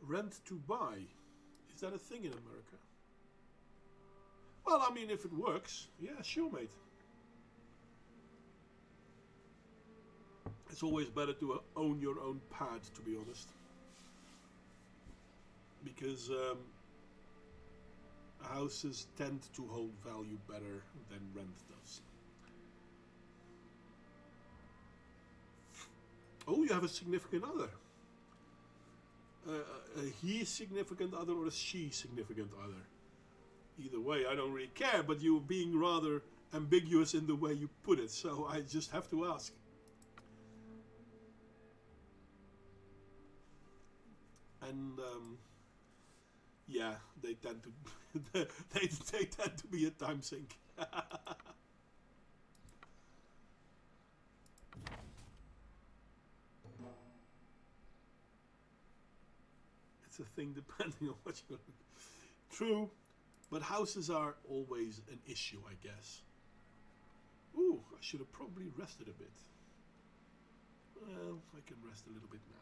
Rent to buy. Is that a thing in America? Well, I mean, if it works, yeah, sure, mate. It's always better to own your own pad, to be honest. Because houses tend to hold value better than rent does. Oh, you have a significant other. A he significant other or a she significant other. Either way, I don't really care, but you're being rather ambiguous in the way you put it, so I just have to ask. And yeah, they tend to they tend to be a time sink. It's a thing depending on what you. True, but houses are always an issue, I guess. Ooh, I should have probably rested a bit. Well, I can rest a little bit now.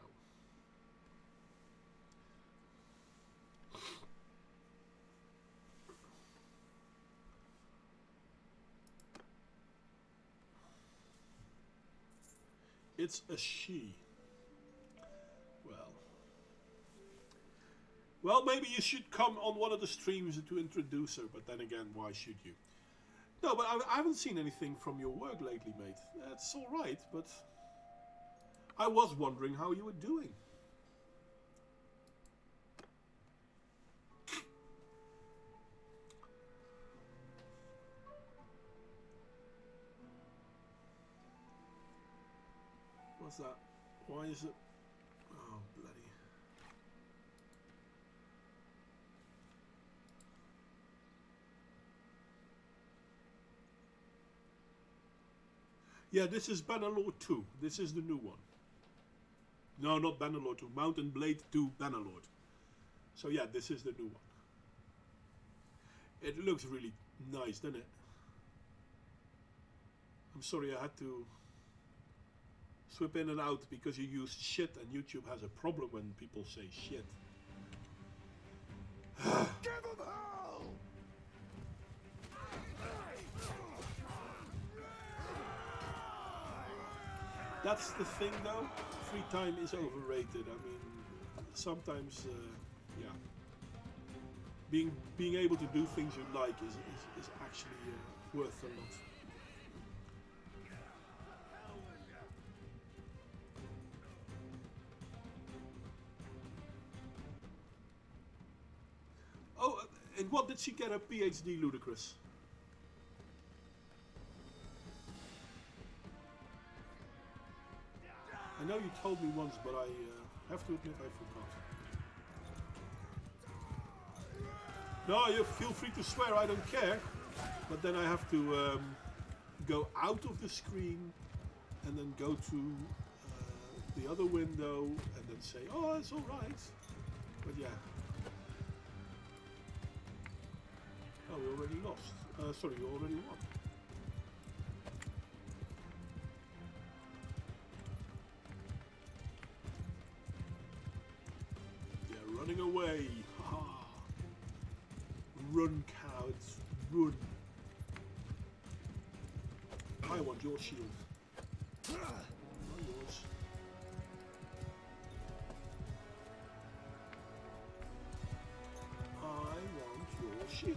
It's a she. Well, maybe you should come on one of the streams to introduce her, but then again, why should you? No, but I haven't seen anything from your work lately, mate. That's alright, but I was wondering how you were doing. What's that? Why is it? Oh, bloody. Yeah, this is Bannerlord 2. This is the new one. No, not Bannerlord 2. Mount and Blade 2 Bannerlord. So yeah, this is the new one. It looks really nice, doesn't it? I'm sorry I had to swip in and out because you used shit, and YouTube has a problem when people say shit. Give him hell! That's the thing, though. Free time is overrated. I mean, sometimes, yeah, being able to do things you like is actually worth a lot. Oh, and what did she get a PhD, Ludicrous? I know you told me once, but I have to admit I forgot. No, you feel free to swear, I don't care. But then I have to go out of the screen and then go to the other window and then say, oh, it's alright. But yeah. Oh, we already lost. Sorry, you already won. Yeah, running away. Ha. Run, cowards, run. I want your shield. Not yours. I want your shield.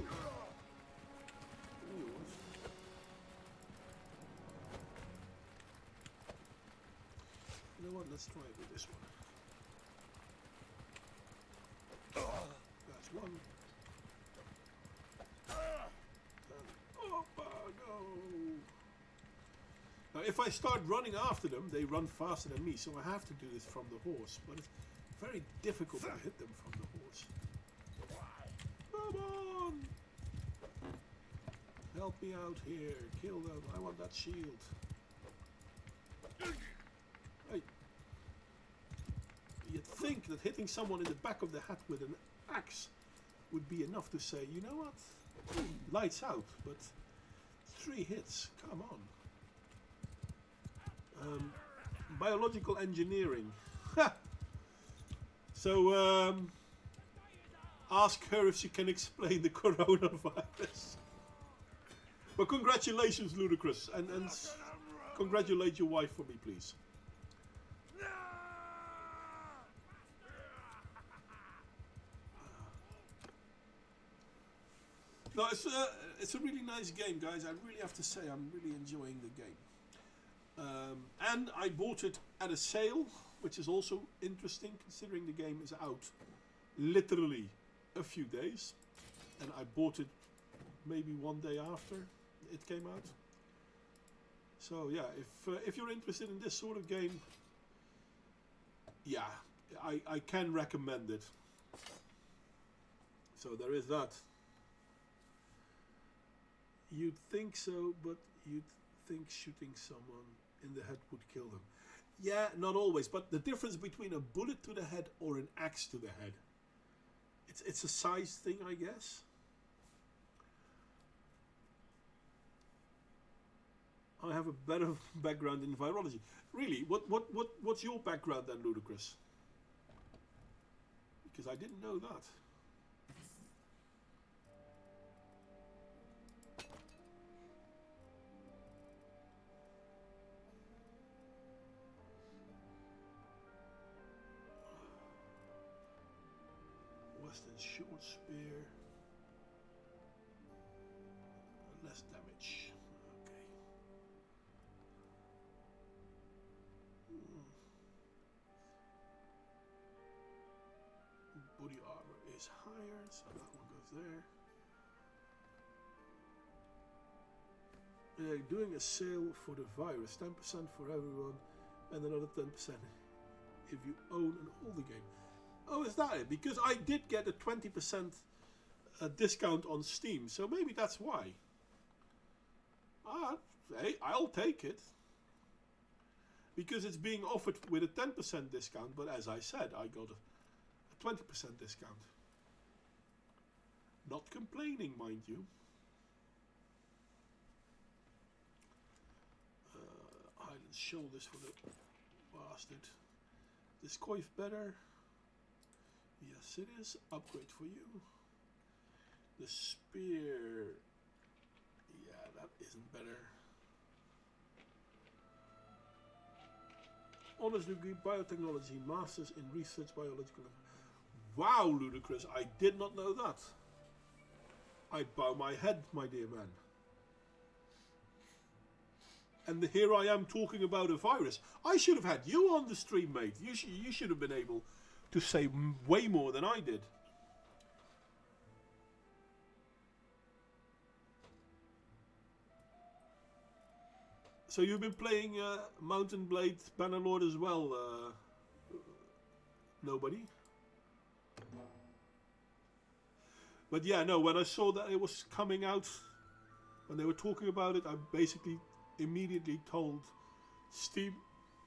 Yours. You know what? Let's try it with this one. one. Oh, no. Now, if I start running after them, they run faster than me, so I have to do this from the horse. But it's very difficult to hit them from the horse. Come on! Help me out here. Kill them. I want that shield. Hey. You'd think that hitting someone in the back of the head with an axe would be enough to say, you know what? Lights out, but 3 hits. Come on. Biological engineering. So, ask her if she can explain the coronavirus. But congratulations, Ludicrous, and congratulate your wife for me, please. No, it's a really nice game, guys. I really have to say, I'm really enjoying the game. And I bought it at a sale, which is also interesting considering the game is out literally a few days. And I bought it maybe one day after it came out. So yeah, if you're interested in this sort of game, yeah, I can recommend it. So there is that. You'd think so, but you'd think shooting someone in the head would kill them. Yeah, not always, but the difference between a bullet to the head or an axe to the head, it's a size thing, I guess. I have a better background in virology. Really, what's your background then, Ludicrous? Because I didn't know that. Western short spear. Less damage. Okay. Body armor is higher, so that one goes there. Doing a sale for the virus, 10% for everyone, and another 10% if you own an older game. Oh, is that it? Because I did get a 20% discount on Steam, so maybe that's why. Hey, I'll take it. Because it's being offered with a 10% discount, but as I said, I got a 20% discount. Not complaining, mind you. Highland shoulders for the bastard. This coif better? Yes, it is. Upgrade for you. The spear. Yeah, that isn't better. Honors degree biotechnology, masters in research biological. Wow, Ludicrous, I did not know that. I bow my head, my dear man. And here I am talking about a virus. I should have had you on the stream, mate. You should have been able to say way more than I did. So you've been playing Mountain Blade Bannerlord as well, nobody? But yeah, no, when I saw that it was coming out, when they were talking about it, I basically immediately told Steam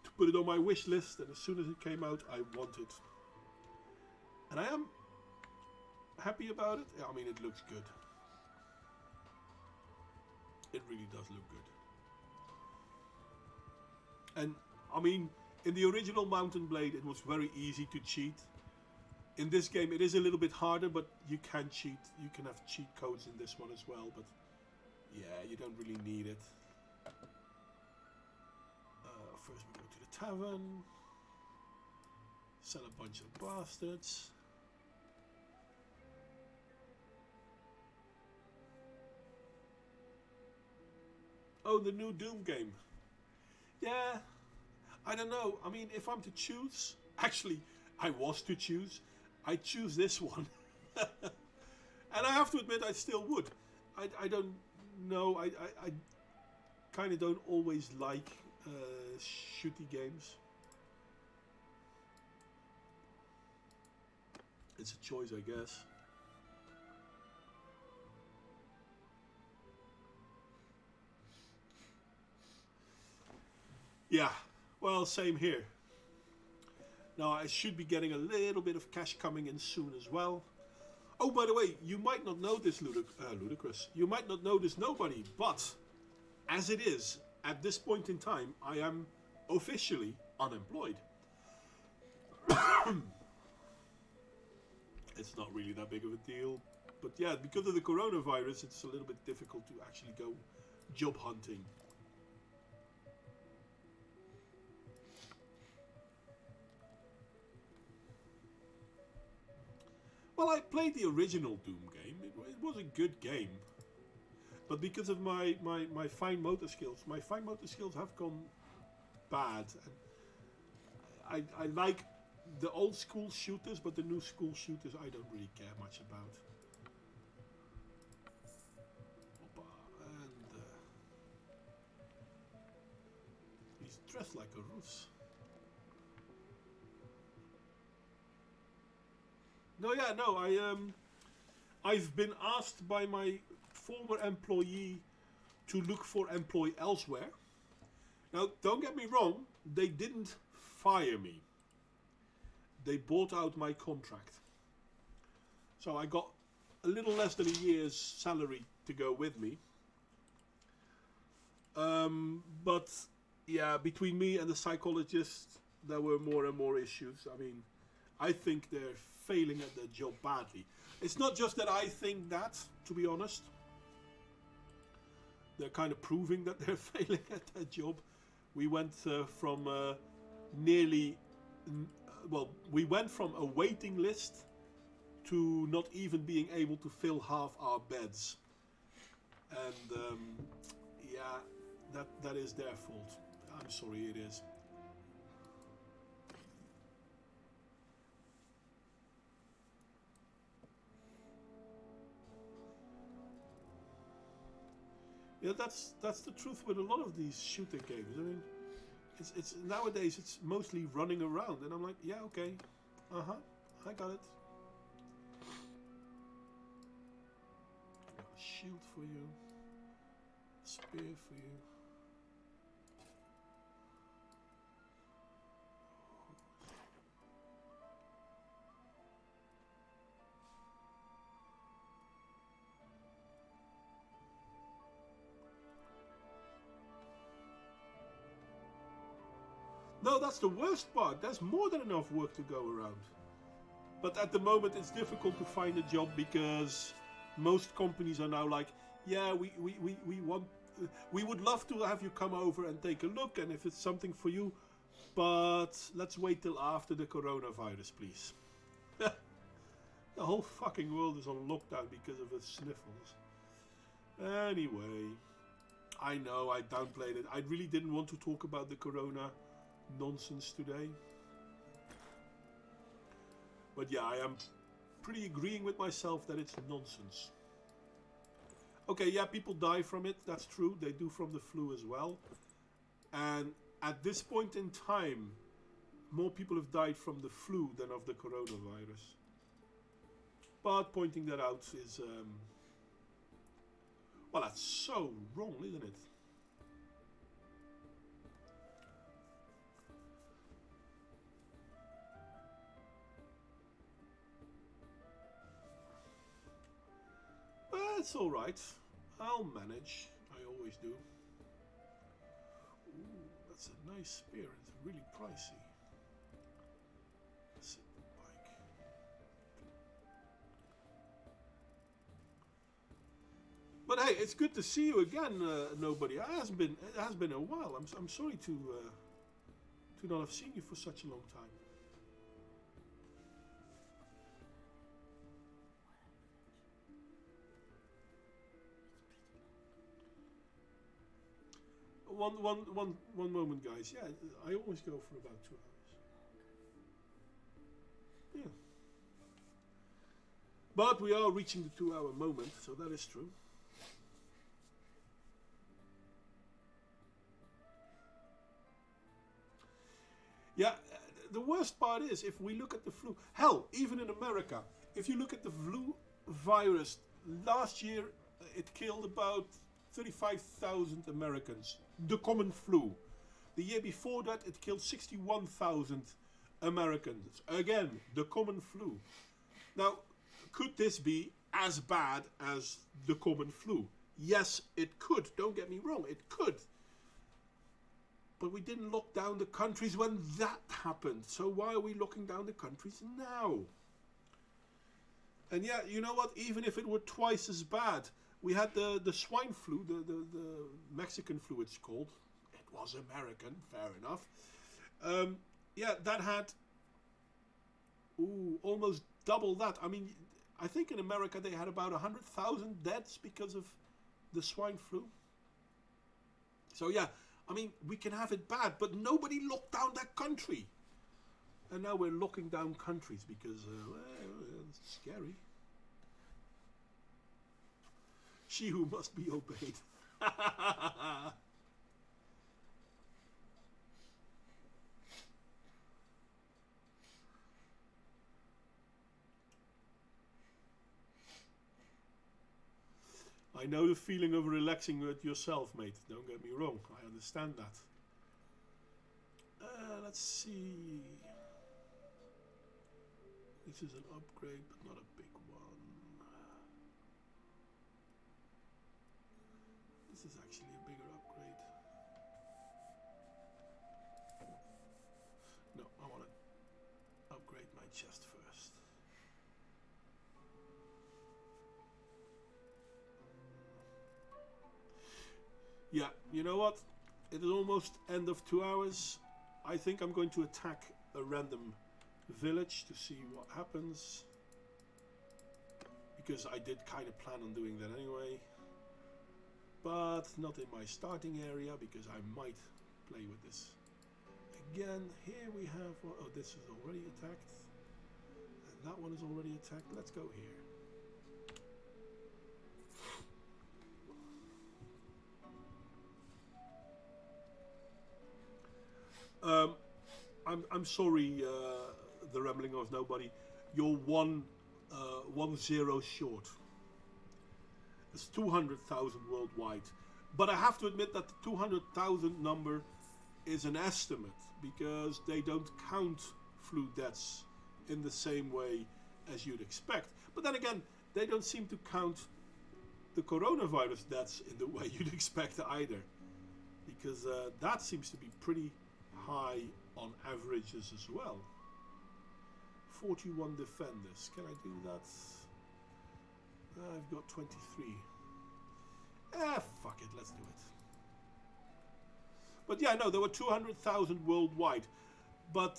to put it on my wish list, and as soon as it came out, I want it. And I am happy about it. I mean, it looks good. It really does look good. And, I mean, in the original Mountain Blade, it was very easy to cheat. In this game, it is a little bit harder, but you can cheat. You can have cheat codes in this one as well, but yeah, you don't really need it. First we go to the tavern. Sell a bunch of bastards. Oh, the new Doom game. Yeah, I don't know. I mean, if I'm to choose, actually, I was to choose. I choose this one. And I have to admit, I still would. I don't know. I kind of don't always like shooty games. It's a choice, I guess. Yeah, well, same here. Now, I should be getting a little bit of cash coming in soon as well. Oh, by the way, you might not know this, Ludicrous. You might not know this, nobody, but as it is, at this point in time, I am officially unemployed. It's not really that big of a deal. But yeah, because of the coronavirus, it's a little bit difficult to actually go job hunting. Well, I played the original Doom game. It was a good game. But because of my fine motor skills, my fine motor skills have gone bad. And I like the old school shooters, but the new school shooters I don't really care much about. Hoppa, and he's dressed like a Rus. No, yeah, no, I've been asked by my former employee to look for employ elsewhere. Now, don't get me wrong, they didn't fire me. They bought out my contract. So I got a little less than a year's salary to go with me. But yeah, between me and the psychologist, there were more and more issues. I mean, I think they're failing at their job badly. It's not just that I think that, to be honest. They're kind of proving that they're failing at their job. We went from we went from a waiting list to not even being able to fill half our beds. And yeah, that is their fault. I'm sorry, it is. Yeah, that's the truth with a lot of these shooter games. I mean, it's nowadays it's mostly running around, and I'm like, yeah, okay, I got it. Got a shield for you, a spear for you. No, that's the worst part. There's more than enough work to go around. But at the moment it's difficult to find a job because most companies are now like, yeah, we would love to have you come over and take a look, and if it's something for you, but let's wait till after the coronavirus, please. The whole fucking world is on lockdown because of the sniffles. Anyway, I know I downplayed it. I really didn't want to talk about the corona nonsense today. But yeah, I am pretty agreeing with myself that it's nonsense. Okay, yeah, people die from it. That's true. They do from the flu as well. And at this point in time, more people have died from the flu than of the coronavirus. But pointing that out is... well, that's so wrong, isn't it? It's alright. I'll manage. I always do. Ooh, that's a nice spear. It's really pricey. Sit bike. But hey, it's good to see you again, nobody. It has been a while. I'm sorry to not have seen you for such a long time. One moment, guys. Yeah, I always go for about 2 hours. Yeah. But we are reaching the 2-hour moment, so that is true. Yeah, the worst part is if we look at the flu. Hell, even in America, if you look at the flu virus, last year it killed about 35,000 Americans. The common flu. The year before that it killed 61,000 Americans. Again, the common flu. Now, could this be as bad as the common flu? Yes, it could. Don't get me wrong, it could. But we didn't lock down the countries when that happened. So why are we locking down the countries now? And yeah, you know what? Even if it were twice as bad, we had the swine flu, the Mexican flu it's called. It was American, fair enough. Yeah, that had almost double that. I mean, I think in America they had about 100,000 deaths because of the swine flu. So yeah, I mean, we can have it bad, but nobody locked down that country. And now we're locking down countries because, it's scary. She who must be obeyed. I know the feeling of relaxing with yourself, mate. Don't get me wrong. I understand that. Let's see. This is an upgrade, but not a big one. This is actually a bigger upgrade. No, I want to upgrade my chest first. Yeah, you know what? It is almost end of 2 hours. I think I'm going to attack a random village to see what happens. Because I did kind of plan on doing that anyway. But not in my starting area, because I might play with this. Again, here we have... Oh, this is already attacked. And that one is already attacked. Let's go here. I'm sorry, the Rambling of Nobody. You're 1-0 short. It's 200,000 worldwide. But I have to admit that the 200,000 number is an estimate because they don't count flu deaths in the same way as you'd expect. But then again, they don't seem to count the coronavirus deaths in the way you'd expect either. Because that seems to be pretty high on averages as well. 41 defenders. Can I do that? I've got 23. Fuck it, let's do it. But yeah, no, there were 200,000 worldwide. But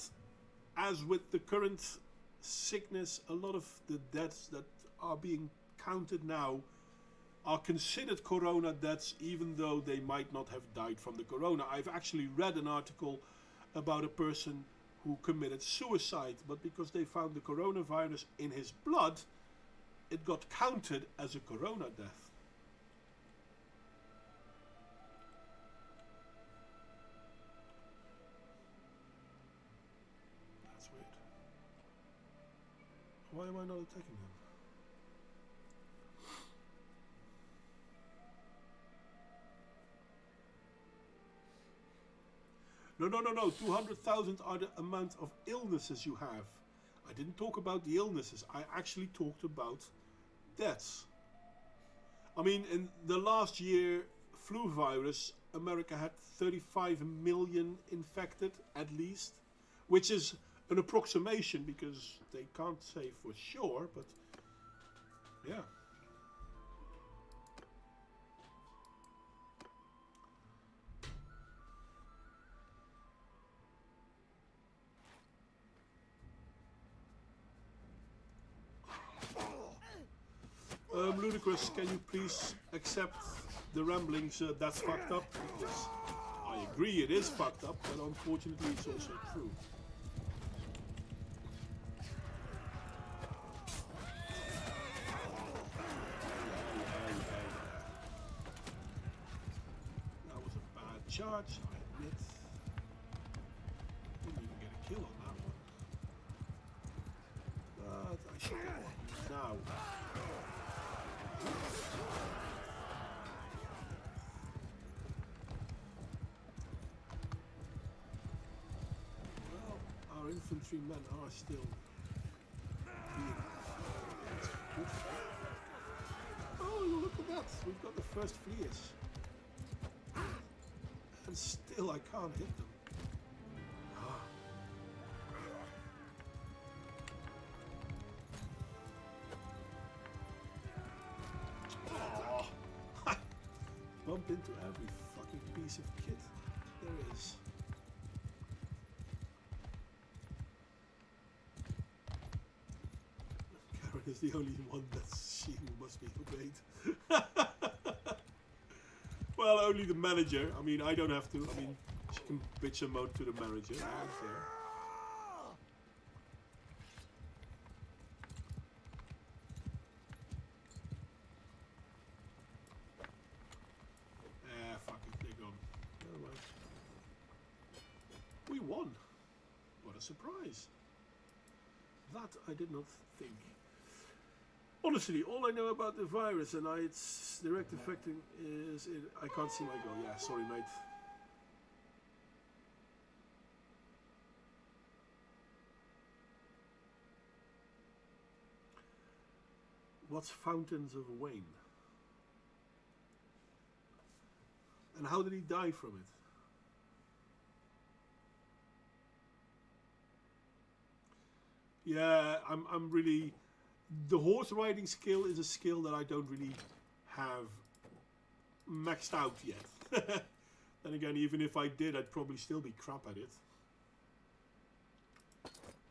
as with the current sickness, a lot of the deaths that are being counted now are considered corona deaths, even though they might not have died from the corona. I've actually read an article about a person who committed suicide, but because they found the coronavirus in his blood, it got counted as a corona death. That's weird. Why am I not attacking him? No. 200,000 are the amount of illnesses you have. I didn't talk about the illnesses. I actually talked about deaths. I mean, in the last year flu virus, America had 35 million infected at least, which is an approximation because they can't say for sure, but yeah. Ludicrous, can you please accept the ramblings? That's fucked up. Because I agree it is fucked up, but unfortunately it's also true. charge, I admit. Didn't even get a kill on that one. But I should get one now. Well, our infantrymen are still being... That's good. Oh, look at that! We've got the first fleers. And still I can't hit them. Oh. Bump into every fucking piece of kit there is. Karen is the only one that's she who must be obeyed. Well, only the manager. I mean, I don't have to. I mean, she can bitch and moan to the manager. I don't care. Fuck it, they're gone. Never mind. We won. What a surprise. That I did not think. Honestly, all I know about the virus and its direct affecting is I can't see my goal. Yeah, sorry, mate. What's Fountains of Wayne? And how did he die from it? Yeah, I'm really... The horse riding skill is a skill that I don't really have maxed out yet. Then again, even if I did, I'd probably still be crap at it.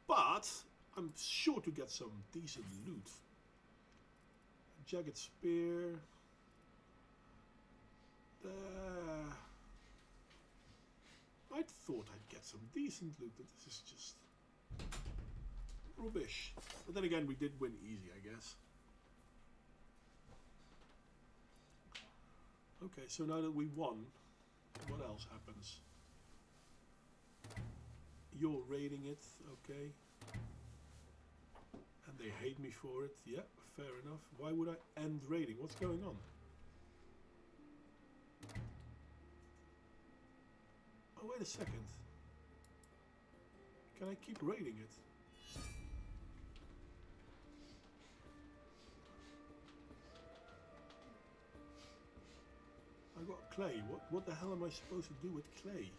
But I'm sure to get some decent loot. Jagged spear. I thought I'd get some decent loot, but this is just rubbish. But then again, we did win easy, I guess. Okay, so now that we won, what else happens? You're raiding it, okay. And they hate me for it. Yeah, fair enough. Why would I end raiding? What's going on? Oh, wait a second. Can I keep raiding it? I got clay. What the hell am I supposed to do with clay?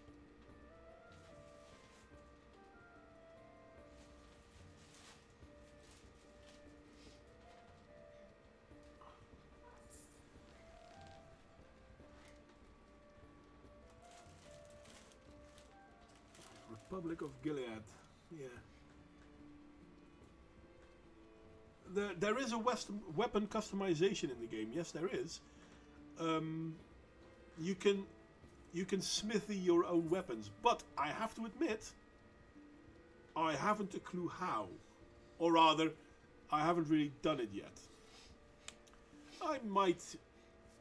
Republic of Gilead. Yeah. There is a weapon customization in the game. Yes, there is. You can smithy your own weapons, but I have to admit, I haven't a clue how, or rather, I haven't really done it yet. I might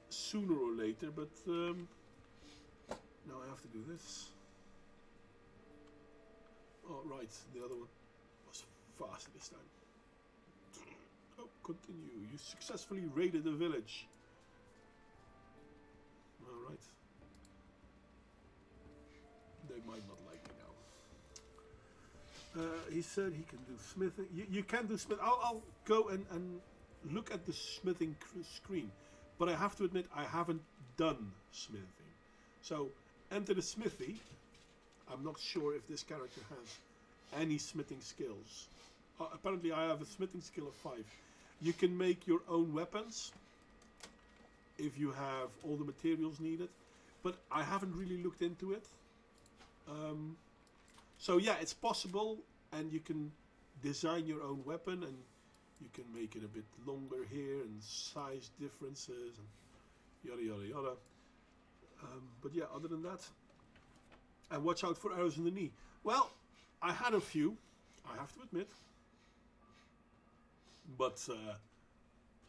sooner or later, but now I have to do this. Oh right, the other one was faster this time. Oh, continue. You successfully raided the village. Alright. They might not like me now. He said he can do smithing. You can do smithing. I'll go and look at the smithing screen. But I have to admit, I haven't done smithing. So, enter the smithy. I'm not sure if this character has any smithing skills. Apparently I have a smithing skill of 5. You can make your own weapons if you have all the materials needed, but I haven't really looked into it. So yeah, it's possible, and you can design your own weapon, and you can make it a bit longer here, and size differences, and yada yada yada. But yeah, other than that, and watch out for arrows in the knee. Well, I had a few, I have to admit, but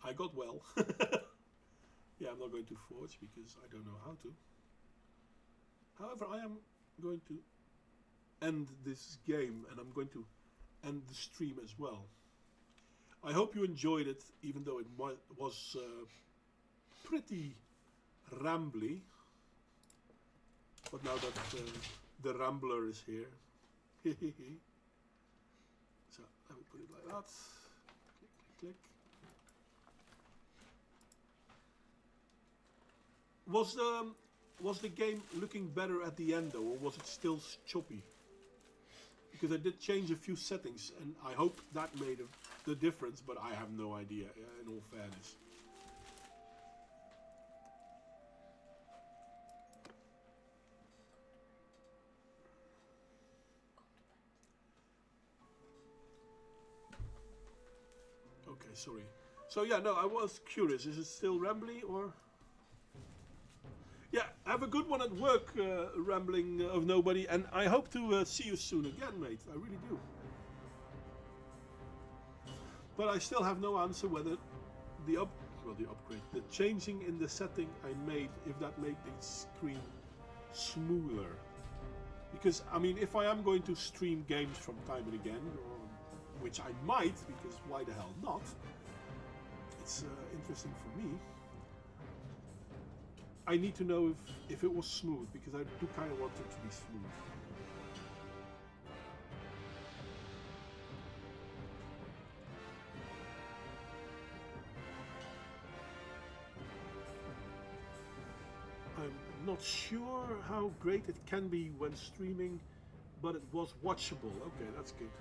I got well. Yeah, I'm not going to forge because I don't know how to. However, I am going to end this game, and I'm going to end the stream as well. I hope you enjoyed it, even though it was pretty rambly. But now that the Rambler is here, so let me put it like that. Click, click, click. Was the game looking better at the end though, or was it still choppy? Because I did change a few settings, and I hope that made the difference, but I have no idea, in all fairness. Okay, sorry. So yeah, no, I was curious. Is it still rambly or? Yeah, have a good one at work, Rambling of Nobody, and I hope to see you soon again, mate. I really do. But I still have no answer whether the upgrade, the changing in the setting I made, if that made the screen smoother. Because, I mean, if I am going to stream games from time and again, which I might, because why the hell not? It's interesting for me. I need to know if it was smooth, because I do kind of want it to be smooth. I'm not sure how great it can be when streaming, but it was watchable. Okay, that's good.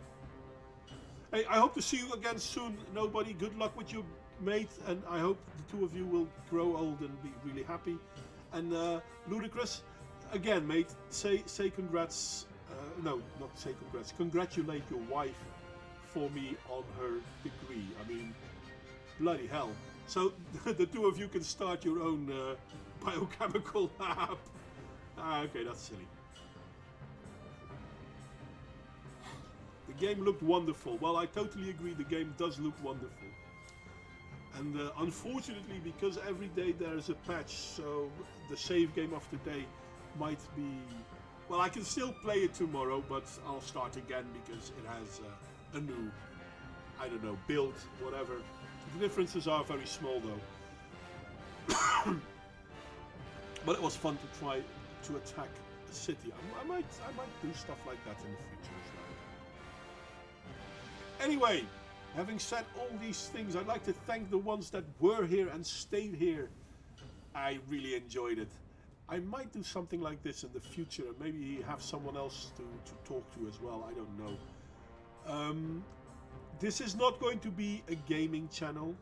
Hey, I hope to see you again soon, Nobody. Good luck with your mate, and I hope the two of you will grow old and be really happy. And Ludicrous, again, mate, say congrats. No, not say congrats. Congratulate your wife for me on her degree. I mean, bloody hell. So the two of you can start your own biochemical lab. Okay, that's silly. The game looked wonderful. Well, I totally agree. The game does look wonderful. And unfortunately, because every day there is a patch, so the save game of today might be... Well, I can still play it tomorrow, but I'll start again because it has a new, I don't know, build, whatever. The differences are very small though. But it was fun to try to attack a city. I might do stuff like that in the future as well. Anyway, having said all these things, I'd like to thank the ones that were here and stayed here. I really enjoyed it. I might do something like this in the future, and maybe have someone else to talk to as well. I don't know. This is not going to be a gaming channel.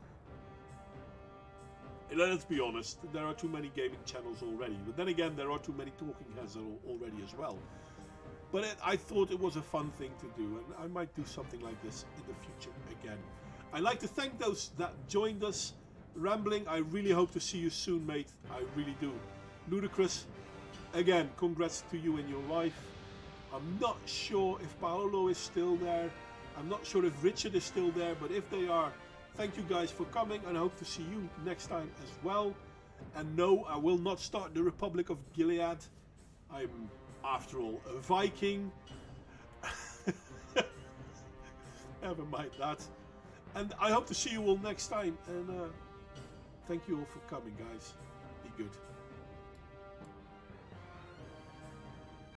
Let's be honest, there are too many gaming channels already. But then again, there are too many talking heads already as well. But I thought it was a fun thing to do, and I might do something like this in the future again. I'd like to thank those that joined us. Rambling, I really hope to see you soon, mate. I really do. Ludicrous, again, congrats to you and your wife. I'm not sure if Paolo is still there. I'm not sure if Richard is still there, but if they are, thank you guys for coming, and I hope to see you next time as well. And no, I will not start the Republic of Gilead. I'm, after all, a Viking. Never mind that. And I hope to see you all next time. And thank you all for coming, guys. Be good.